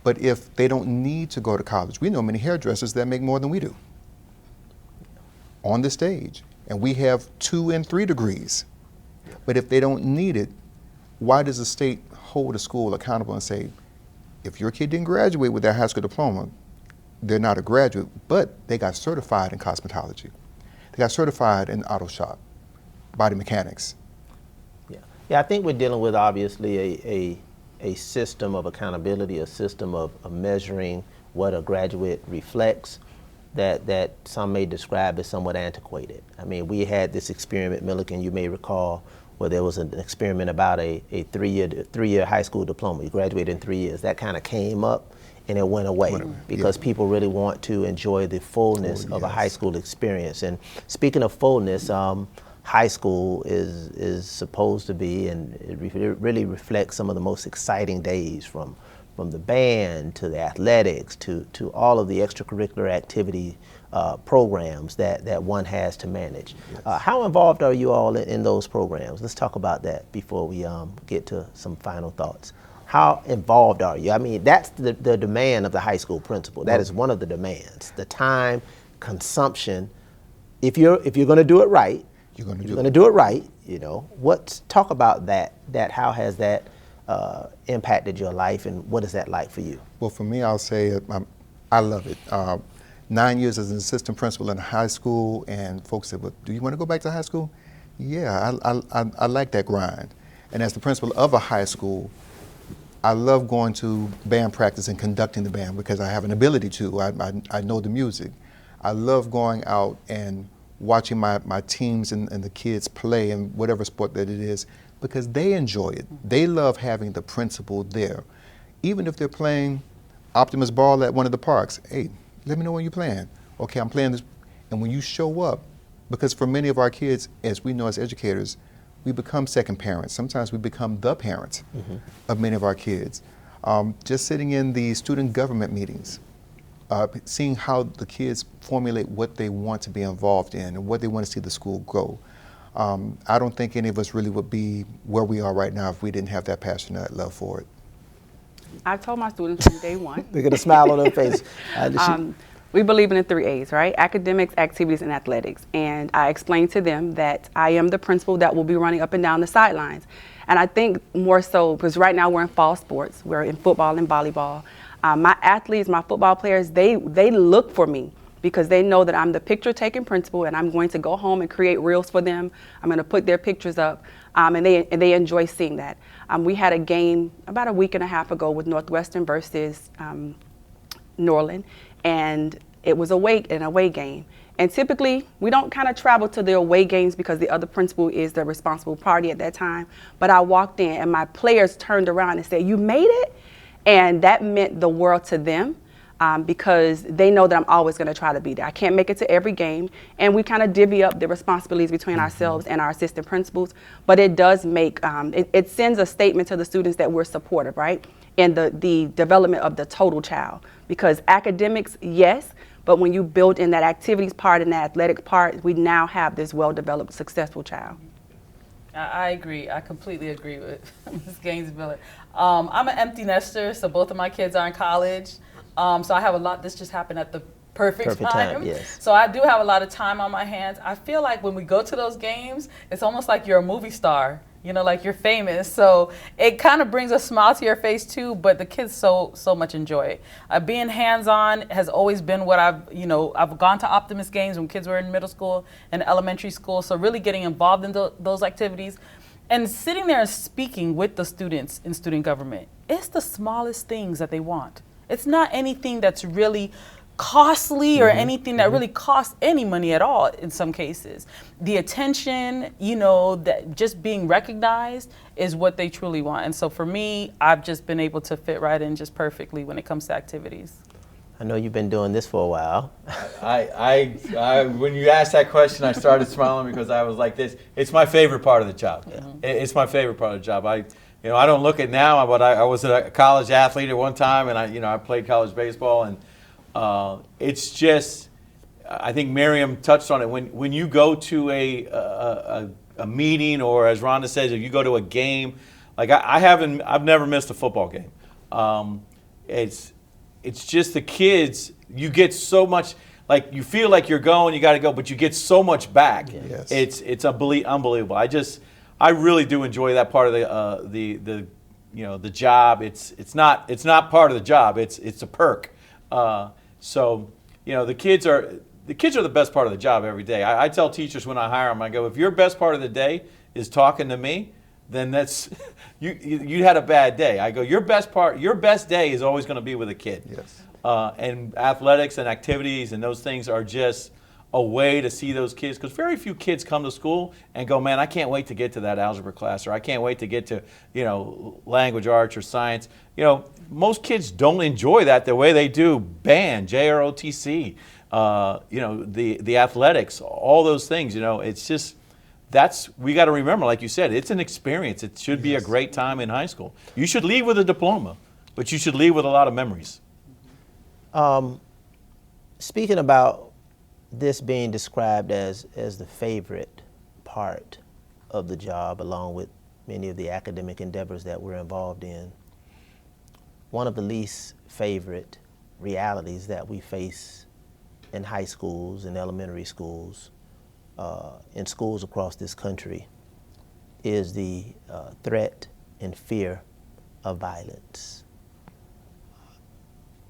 But if they don't need to go to college, we know many hairdressers that make more than we do on the stage. And we have 2 and 3 degrees. But if they don't need it, why does the state hold a school accountable and say, if your kid didn't graduate with their high school diploma, they're not a graduate, but they got certified in cosmetology. They got certified in auto shop, body mechanics. Yeah, I think we're dealing with obviously a system of accountability, a system of measuring what a graduate reflects that some may describe as somewhat antiquated. I mean, we had this experiment, Miliken, you may recall, where there was an experiment about a three-year high school diploma. You graduate in 3 years. That kind of came up and it went away because people really want to enjoy the fullness of a high school experience. And speaking of fullness, high school is supposed to be, and it really reflects some of the most exciting days from the band to the athletics to all of the extracurricular activity programs that one has to manage. Yes. How involved are you all in those programs? Let's talk about that before we get to some final thoughts. How involved are you? I mean, that's the demand of the high school principal. That is one of the demands. The time consumption. If you're going to do it right, you're going to do it right. You know, talk about that. How has that impacted your life, and what is that like for you? Well, for me, I'll say I love it. 9 years as an assistant principal in high school, and folks said, well, do you want to go back to high school? Yeah, I like that grind. And as the principal of a high school, I love going to band practice and conducting the band because I have an ability to. I know the music. I love going out and watching my teams and the kids play in whatever sport that it is because they enjoy it. They love having the principal there. Even if they're playing Optimus Ball at one of the parks, hey, let me know when you're playing. Okay, I'm playing this. And when you show up, because for many of our kids, as we know as educators, we become second parents. Sometimes we become the parents of many of our kids. Just sitting in the student government meetings, seeing how the kids formulate what they want to be involved in and what they want to see the school go. I don't think any of us really would be where we are right now if we didn't have that passion and that love for it. I've told my students from day one. They get a smile on their face. We believe in the 3 A's, right? Academics, activities, and athletics. And I explained to them that I am the principal that will be running up and down the sidelines. And I think more so, because right now we're in fall sports. We're in football and volleyball. My athletes, my football players, they look for me because they know that I'm the picture-taking principal and I'm going to go home and create reels for them. I'm going to put their pictures up, and they enjoy seeing that. We had a game about a week and a half ago with Northwestern versus Norland, and it was an away game. And typically, we don't kind of travel to the away games because the other principal is the responsible party at that time. But I walked in and my players turned around and said, "You made it?" And that meant the world to them because they know that I'm always going to try to be there. I can't make it to every game. And we kind of divvy up the responsibilities between ourselves and our assistant principals. But it does make, it sends a statement to the students that we're supportive, right? And the development of the total child. Because academics, yes, but when you build in that activities part and that athletic part, we now have this well-developed, successful child. I agree. I completely agree with Ms. Gaines Miller. I'm an empty nester, so both of my kids are in college. So I have a lot. This just happened at the perfect time. Yes. So I do have a lot of time on my hands. I feel like when we go to those games, it's almost like you're a movie star. You know, like you're famous. So it kind of brings a smile to your face too, but the kids so much enjoy it. Being hands-on has always been what I've gone to Optimist games when kids were in middle school and elementary school. So really getting involved in those activities and sitting there and speaking with the students in student government. It's the smallest things that they want. It's not anything that's really costly or anything that really costs any money at all in some cases. The attention, that just being recognized is what they truly want. And so for me, I've just been able to fit right in just perfectly when it comes to activities. I know you've been doing this for a while. I when you asked that question, I started smiling because I was like this. It's my favorite part of the job. Yeah. It's my favorite part of the job. I don't look at now, but I was a college athlete at one time, and I played college baseball, and it's just, I think Miriam touched on it. When you go to a meeting, or as Rhonda says, if you go to a game, like I've never missed a football game. It's just the kids. You get so much, like you feel like you're going, you got to go, but you get so much back. Yes. It's unbelievable. I really do enjoy that part of the job. It's not part of the job. It's a perk. So, the kids are the best part of the job every day. I tell teachers when I hire them, I go, if your best part of the day is talking to me, then that's you had a bad day. I go, your best day is always going to be with a kid. Yes. And athletics and activities and those things are just a way to see those kids, because very few kids come to school and go, man, I can't wait to get to that algebra class, or I can't wait to get to language arts or science. Most kids don't enjoy that the way they do band, JROTC, the athletics, all those things. It's just, we got to remember, like you said, it's an experience. It should be a great time in high school. You should leave with a diploma, but you should leave with a lot of memories. Speaking about this being described as the favorite part of the job, along with many of the academic endeavors that we're involved in, one of the least favorite realities that we face in high schools and elementary schools, in schools across this country, is the threat and fear of violence.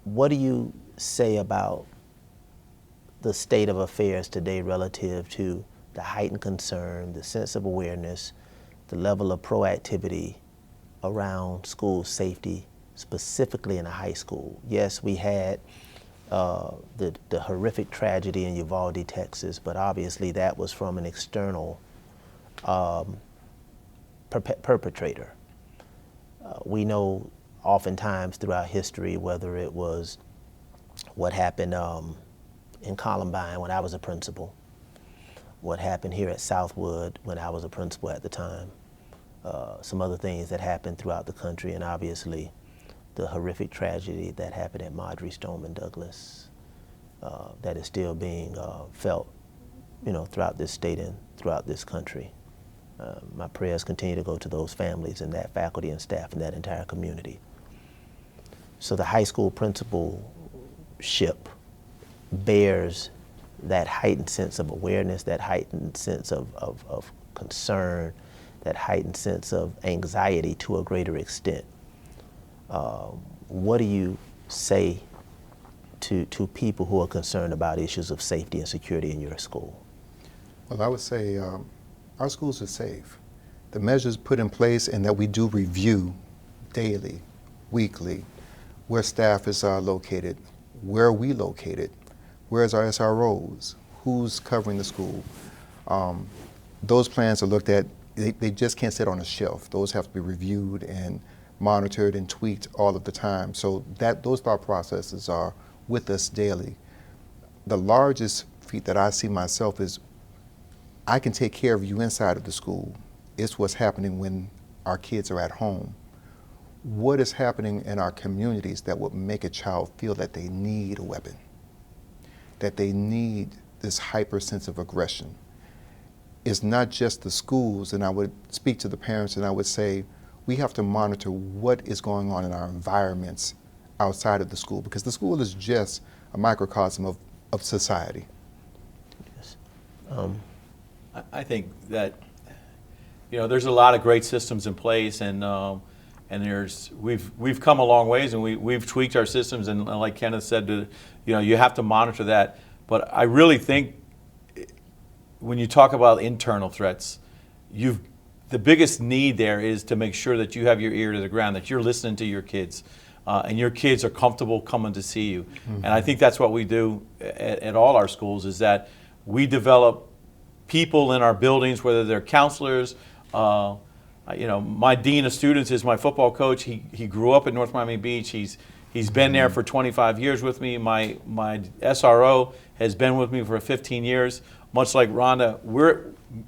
What do you say about the state of affairs today relative to the heightened concern, the sense of awareness, the level of proactivity around school safety, specifically in a high school? Yes, we had the horrific tragedy in Uvalde, Texas, but obviously that was from an external perpetrator. We know oftentimes throughout history, whether it was what happened in Columbine when I was a principal, what happened here at Southwood when I was a principal at the time, some other things that happened throughout the country, and obviously the horrific tragedy that happened at Marjory Stoneman Douglas, that is still being felt, throughout this state and throughout this country. My prayers continue to go to those families and that faculty and staff and that entire community. So the high school principalship bears that heightened sense of awareness, that heightened sense of concern, that heightened sense of anxiety to a greater extent. What do you say to people who are concerned about issues of safety and security in your school? Well, I would say our schools are safe. The measures put in place, and that we do review daily, weekly, where staff is located, where are we located, where's our SROs, who's covering the school. Those plans are looked at. They just can't sit on a shelf. Those have to be reviewed and monitored and tweaked all of the time. So those thought processes are with us daily. The largest feat that I see myself is I can take care of you inside of the school. It's what's happening when our kids are at home. What is happening in our communities that would make a child feel that they need a weapon, that they need this hyper sense of aggression? is not just the schools, and I would speak to the parents and I would say, we have to monitor what is going on in our environments outside of the school, because the school is just a microcosm of society. Yes. I think that, you know, there's a lot of great systems in place, and we've come a long ways, and we've tweaked our systems, and like Kenneth said, you know, you have to monitor that. But I really think when you talk about internal threats, the biggest need there is to make sure that you have your ear to the ground, that you're listening to your kids, and your kids are comfortable coming to see you. Mm-hmm. And I think that's what we do at all our schools, is that we develop people in our buildings, whether they're counselors. You know, my dean of students is my football coach. He grew up in North Miami Beach. He's been there for 25 years with me. My SRO has been with me for 15 years. Much like Rhonda,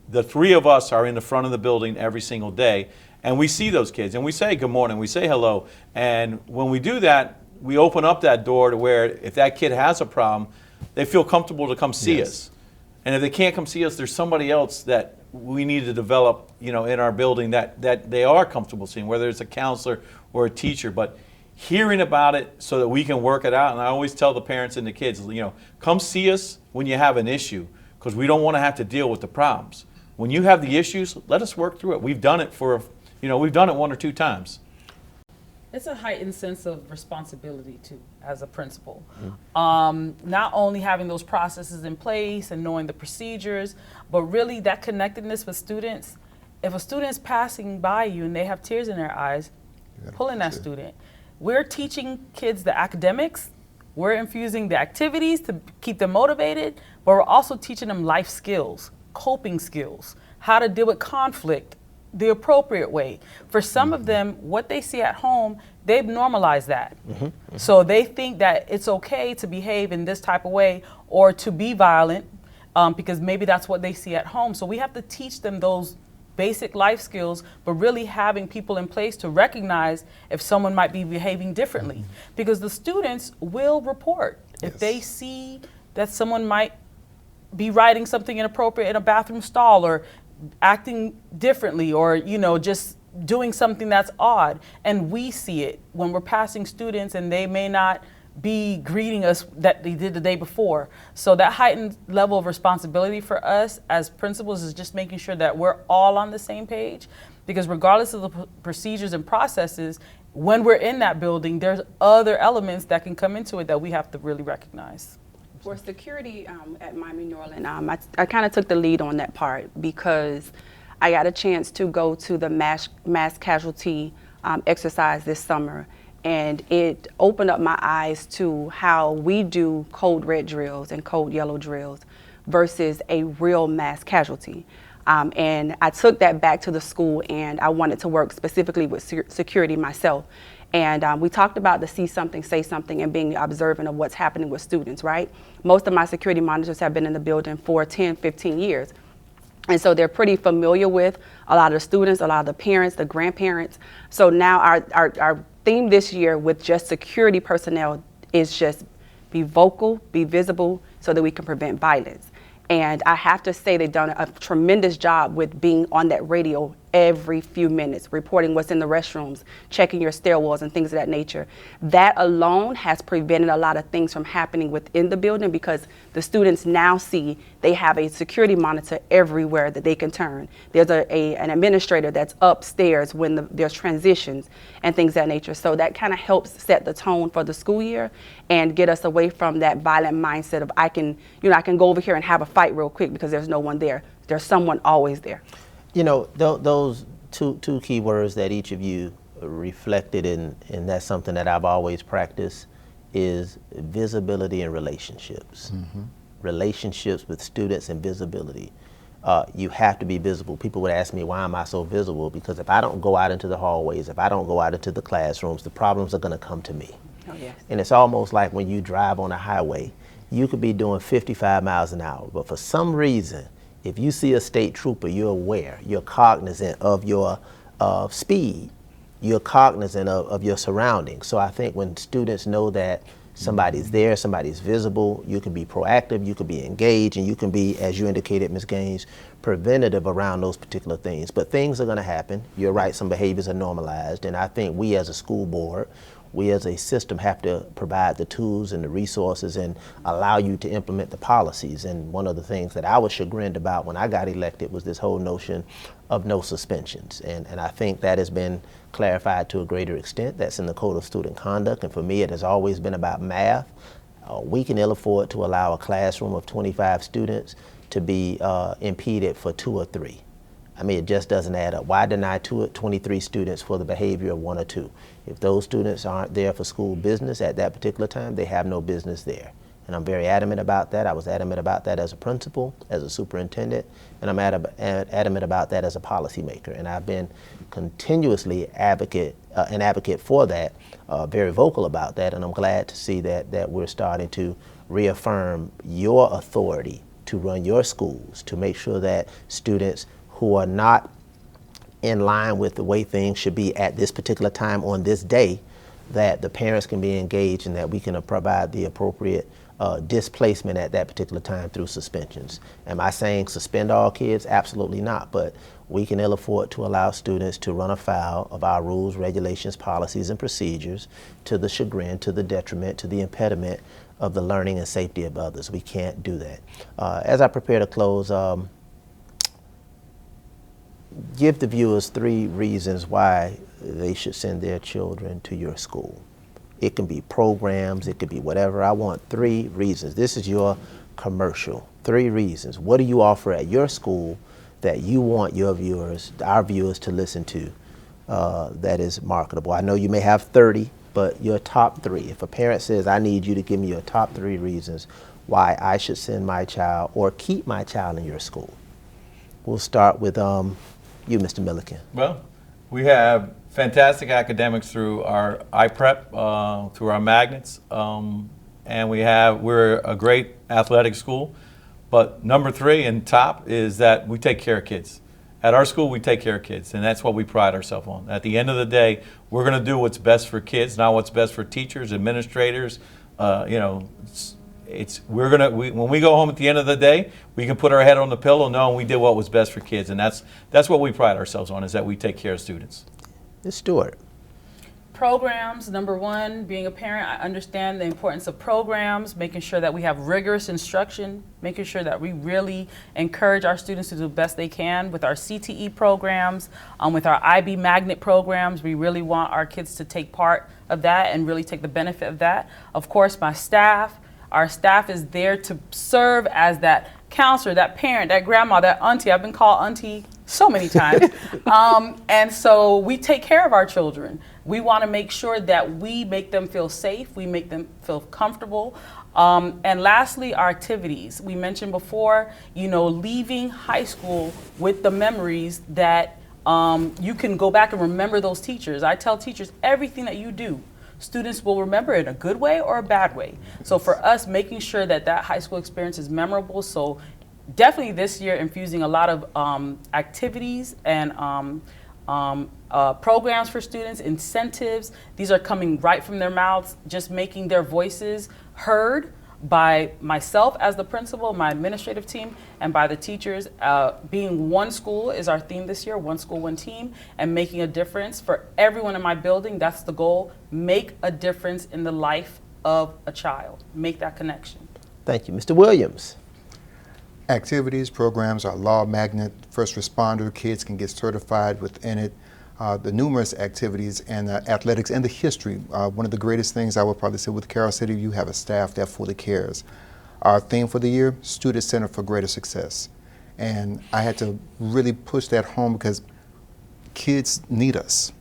the three of us are in the front of the building every single day, and we see those kids, and we say good morning, we say hello, and when we do that, we open up that door to where if that kid has a problem, they feel comfortable to come see us. And if they can't come see us, there's somebody else that we need to develop, you know, in our building that they are comfortable seeing, whether it's a counselor or a teacher. But hearing about it so that we can work it out, and I always tell the parents and the kids, you know, come see us when you have an issue, because we don't want to have to deal with the problems. When you have the issues, let us work through it. We've done it we've done it 1 or 2 times. It's a heightened sense of responsibility too, as a principal. Not only having those processes in place and knowing the procedures, but really that connectedness with students. If a student's passing by you and they have tears in their eyes, pull in that student. We're teaching kids the academics, we're infusing the activities to keep them motivated, but we're also teaching them life skills, coping skills, how to deal with conflict the appropriate way. For some of them, what they see at home, they've normalized that. So they think that it's okay to behave in this type of way or to be violent because maybe that's what they see at home. So we have to teach them those basic life skills, but really having people in place to recognize if someone might be behaving differently. Because the students will report if they see that someone might be writing something inappropriate in a bathroom stall or acting differently, or, you know, just doing something that's odd. And we see it when we're passing students and they may not be greeting us that they did the day before. So that heightened level of responsibility for us as principals is just making sure that we're all on the same page, because regardless of the procedures and processes, when we're in that building, there's other elements that can come into it that we have to really recognize. For security at Miami Norland, I kind of took the lead on that part because I got a chance to go to the mass casualty exercise this summer, and it opened up my eyes to how we do code red drills and code yellow drills versus a real mass casualty. And I took that back to the school, and I wanted to work specifically with security myself. And we talked about the see something, say something, and being observant of what's happening with students, right? Most of my security monitors have been in the building for 10, 15 years. And so they're pretty familiar with a lot of the students, a lot of the parents, the grandparents. So now our theme this year with just security personnel is just be vocal, be visible, so that we can prevent violence. And I have to say they've done a tremendous job with being on that radio every few minutes, reporting what's in the restrooms, checking your stairwells and things of that nature. That alone has prevented a lot of things from happening within the building, because the students now see they have a security monitor everywhere that they can turn. There's an administrator that's upstairs when there's transitions and things of that nature. So that kind of helps set the tone for the school year and get us away from that violent mindset of I can go over here and have a fight real quick because there's no one there. There's someone always there. You know, those two key words that each of you reflected in, and that's something that I've always practiced, is visibility and relationships. Relationships with students and visibility. You have to be visible. People would ask me, why am I so visible? Because if I don't go out into the hallways, if I don't go out into the classrooms, the problems are going to come to me. Oh, yes. And it's almost like when you drive on a highway, you could be doing 55 miles an hour, but for some reason, if you see a state trooper, you're aware, you're cognizant of your speed, you're cognizant of your surroundings. So I think when students know that Somebody's there, somebody's visible. You can be proactive, you can be engaged, and you can be, as you indicated, Ms. Gaines, preventative around those particular things. But things are going to happen. You're right, some behaviors are normalized, and I think we as a school board, we as a system have to provide the tools and the resources and allow you to implement the policies. And one of the things that I was chagrined about when I got elected was this whole notion of no suspensions. And I think that has been clarified to a greater extent. That's in the Code of Student Conduct. And for me, it has always been about math. We can ill afford to allow a classroom of 25 students to be impeded for 2 or 3. I mean, it just doesn't add up. Why deny 23 students for the behavior of 1 or 2? If those students aren't there for school business at that particular time, they have no business there. And I'm very adamant about that. I was adamant about that as a principal, as a superintendent, and I'm adamant about that as a policymaker. And I've been continuously an advocate for that, very vocal about that, and I'm glad to see that we're starting to reaffirm your authority to run your schools, to make sure that students who are not in line with the way things should be at this particular time on this day, that the parents can be engaged and that we can provide the appropriate displacement at that particular time through suspensions. Am I saying suspend all kids? Absolutely not, but we can ill afford to allow students to run afoul of our rules, regulations, policies, and procedures to the chagrin, to the detriment, to the impediment of the learning and safety of others. We can't do that. As I prepare to close, give the viewers 3 reasons why they should send their children to your school. It can be programs, it could be whatever. I want 3 reasons. This is your commercial. 3 reasons. What do you offer at your school that you want your viewers, our viewers, to listen to that is marketable? I know you may have 30, but your top 3. If a parent says, I need you to give me your top 3 reasons why I should send my child or keep my child in your school. We'll start with you, Mr. Miliken. Well, we have fantastic academics through our iPrep, through our magnets, and we're a great athletic school. But number 3 and top is that we take care of kids. At our school, we take care of kids, and that's what we pride ourselves on. At the end of the day, we're going to do what's best for kids, not what's best for teachers, administrators. When we go home at the end of the day, we can put our head on the pillow, knowing we did what was best for kids, and that's what we pride ourselves on, is that we take care of students. Ms. Stewart. Programs, number 1, being a parent, I understand the importance of programs, making sure that we have rigorous instruction, making sure that we really encourage our students to do the best they can with our CTE programs, with our IB magnet programs. We really want our kids to take part of that and really take the benefit of that. Of course, our staff is there to serve as that counselor, that parent, that grandma, that auntie. I've been called auntie so many times. And so we take care of our children. We want to make sure that we make them feel safe, we make them feel comfortable. And lastly, our activities. We mentioned before, leaving high school with the memories that you can go back and remember those teachers. I tell teachers, everything that you do, students will remember in a good way or a bad way. So for us, making sure that high school experience is memorable. So definitely this year, infusing a lot of activities and programs for students, incentives. These are coming right from their mouths, just making their voices heard by myself as the principal, my administrative team, and by the teachers. Being one school is our theme this year, one school, one team, and making a difference for everyone in my building. That's the goal. Make a difference in the life of a child. Make that connection. Thank you. Mr. Williams. Activities, programs, our law magnet, first responder, kids can get certified within it. The numerous activities and athletics and the history. One of the greatest things I would probably say with Carroll City, you have a staff that fully cares. Our theme for the year, Student Center for Greater Success. And I had to really push that home because kids need us.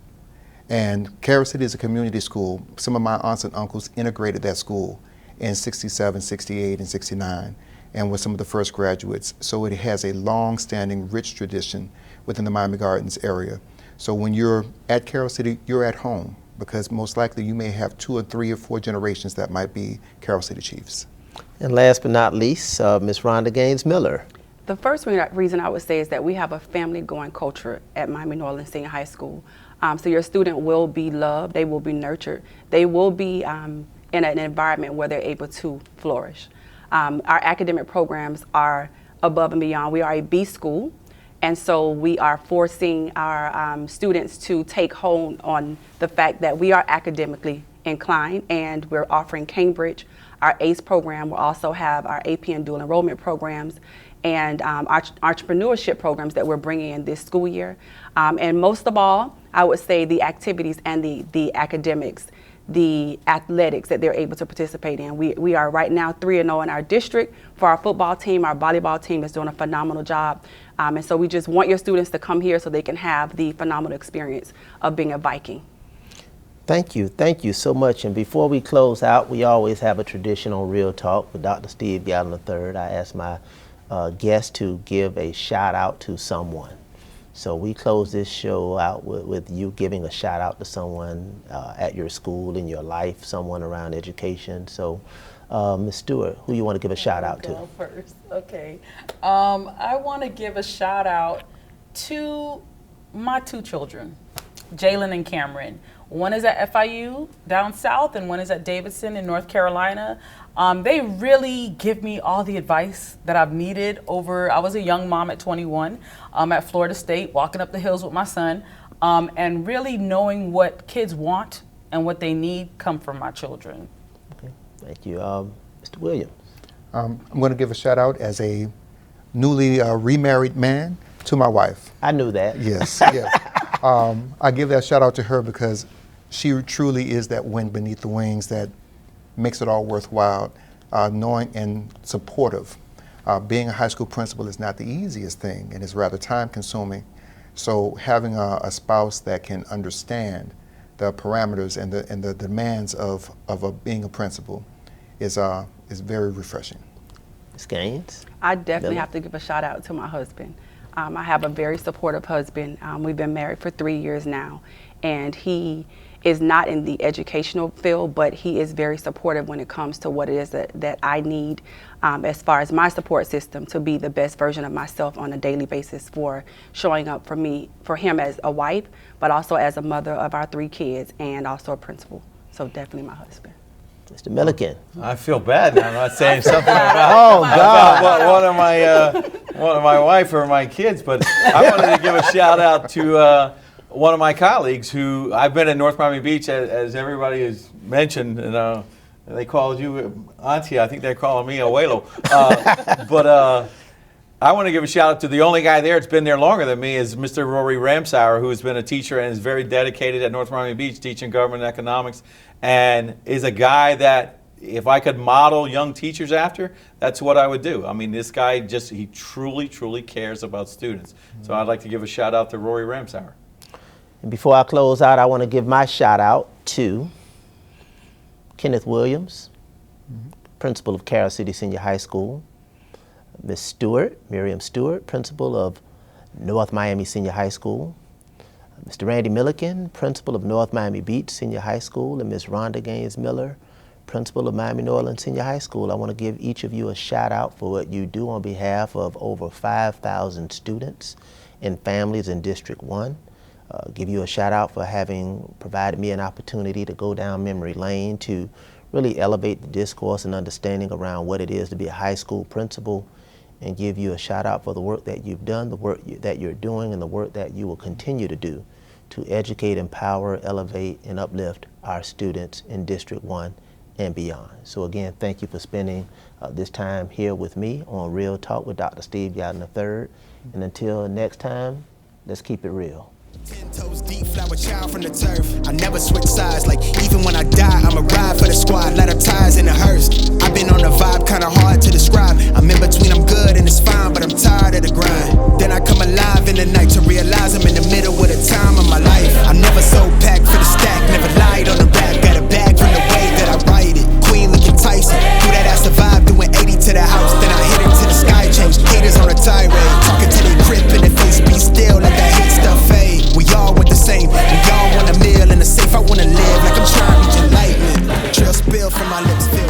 And Carroll City is a community school. Some of my aunts and uncles integrated that school in 67, 68, and 69, and were some of the first graduates. So it has a long-standing, rich tradition within the Miami Gardens area. So when you're at Carroll City, you're at home, because most likely you may have 2 or 3 or 4 generations that might be Carroll City Chiefs. And last but not least, Ms. Rhonda Gaines Miller. The first reason I would say is that we have a family-going culture at Miami Norland Senior High School. So your student will be loved, they will be nurtured, they will be in an environment where they're able to flourish. Our academic programs are above and beyond. We are a B school, and so we are forcing our students to take hold on the fact that we are academically inclined, and we're offering Cambridge, our ACE program. We'll also have our AP and dual enrollment programs, and our entrepreneurship programs that we're bringing in this school year. And most of all, I would say the activities and the academics, the athletics that they're able to participate in. We are right now 3-0 in our district for our football team. Our volleyball team is doing a phenomenal job. And so we just want your students to come here so they can have the phenomenal experience of being a Viking. Thank you so much. And before we close out, we always have a traditional Real Talk with Dr. Steve Gallen III. I ask my guests to give a shout out to someone. So we close this show out with you giving a shout out to someone at your school, in your life, someone around education. So Ms. Stewart, who you want to give a shout out to? Go first. Okay. I want to give a shout out to my 2 children, Jalen and Cameron. One is at FIU down south, and one is at Davidson in North Carolina. They really give me all the advice that I've needed I was a young mom at 21 at Florida State, walking up the hills with my son, and really knowing what kids want and what they need come from my children. Okay, thank you. Mr. Williams. I'm going to give a shout out as a newly remarried man to my wife. I knew that. Yes, yes. I give that shout out to her because she truly is that wind beneath the wings that makes it all worthwhile, knowing and supportive. Being a high school principal is not the easiest thing, and it's rather time consuming. So having a spouse that can understand the parameters and the demands of being a principal is very refreshing. Ms. Gaines? I definitely have to give a shout out to my husband. I have a very supportive husband. We've been married for 3 years now, and he is not in the educational field, but he is very supportive when it comes to what it is that I need as far as my support system to be the best version of myself on a daily basis, for showing up for him as a wife, but also as a mother of our 3 kids and also a principal. So definitely my husband. Mr. Miliken. I feel bad now. I'm not saying something about, one of my wife or my kids, but I wanted to give a shout out to one of my colleagues who I've been in North Miami Beach, as everybody has mentioned, and they called you Auntie. I think they're calling me Abuelo. But I want to give a shout out to the only guy there that's been there longer than me, is Mr. Rory Ramsauer, who has been a teacher and is very dedicated at North Miami Beach, teaching government and economics, and is a guy that if I could model young teachers after, that's what I would do. I mean, this guy he truly cares about students. So I'd like to give a shout out to Rory Ramsauer. And before I close out, I want to give my shout out to Kenneth Williams, principal of Carroll City Senior High School, Ms. Stewart, Miriam Stewart, principal of North Miami Senior High School, Mr. Randy Miliken, principal of North Miami Beach Senior High School, and Ms. Rhonda Gaines Miller, principal of Miami Norland Senior High School. I want to give each of you a shout out for what you do on behalf of over 5,000 students and families in District 1. Give you a shout out for having provided me an opportunity to go down memory lane to really elevate the discourse and understanding around what it is to be a high school principal, and give you a shout out for the work that you've done, the work that you're doing, and the work that you will continue to do to educate, empower, elevate, and uplift our students in District 1 and beyond. So again, thank you for spending this time here with me on Real Talk with Dr. Steve Gallen III. And until next time, let's keep it real. 10 toes deep, flower child from the turf. I never switch sides, like even when I die, I'ma ride for the squad, let her ties in the hearse. I've been on the vibe, kinda hard to describe. I'm in between, I'm good and it's fine, but I'm tired of the grind. Then I come alive in the night to realize I'm in the middle of the time of my life. I never so packed for the stack, never lied on the rap. Got a bag from the way that I write it. Queen looking Tyson, through that I survived, doing 80 to the house. Then I hit her to the sky, changed haters on a tirade. Talking to their crib in the face, be still, let that hate stuff fade. We all want the same, we all want a meal in the safe. I wanna live like I'm trying to reach enlightenment. Trail spill from my lips, feel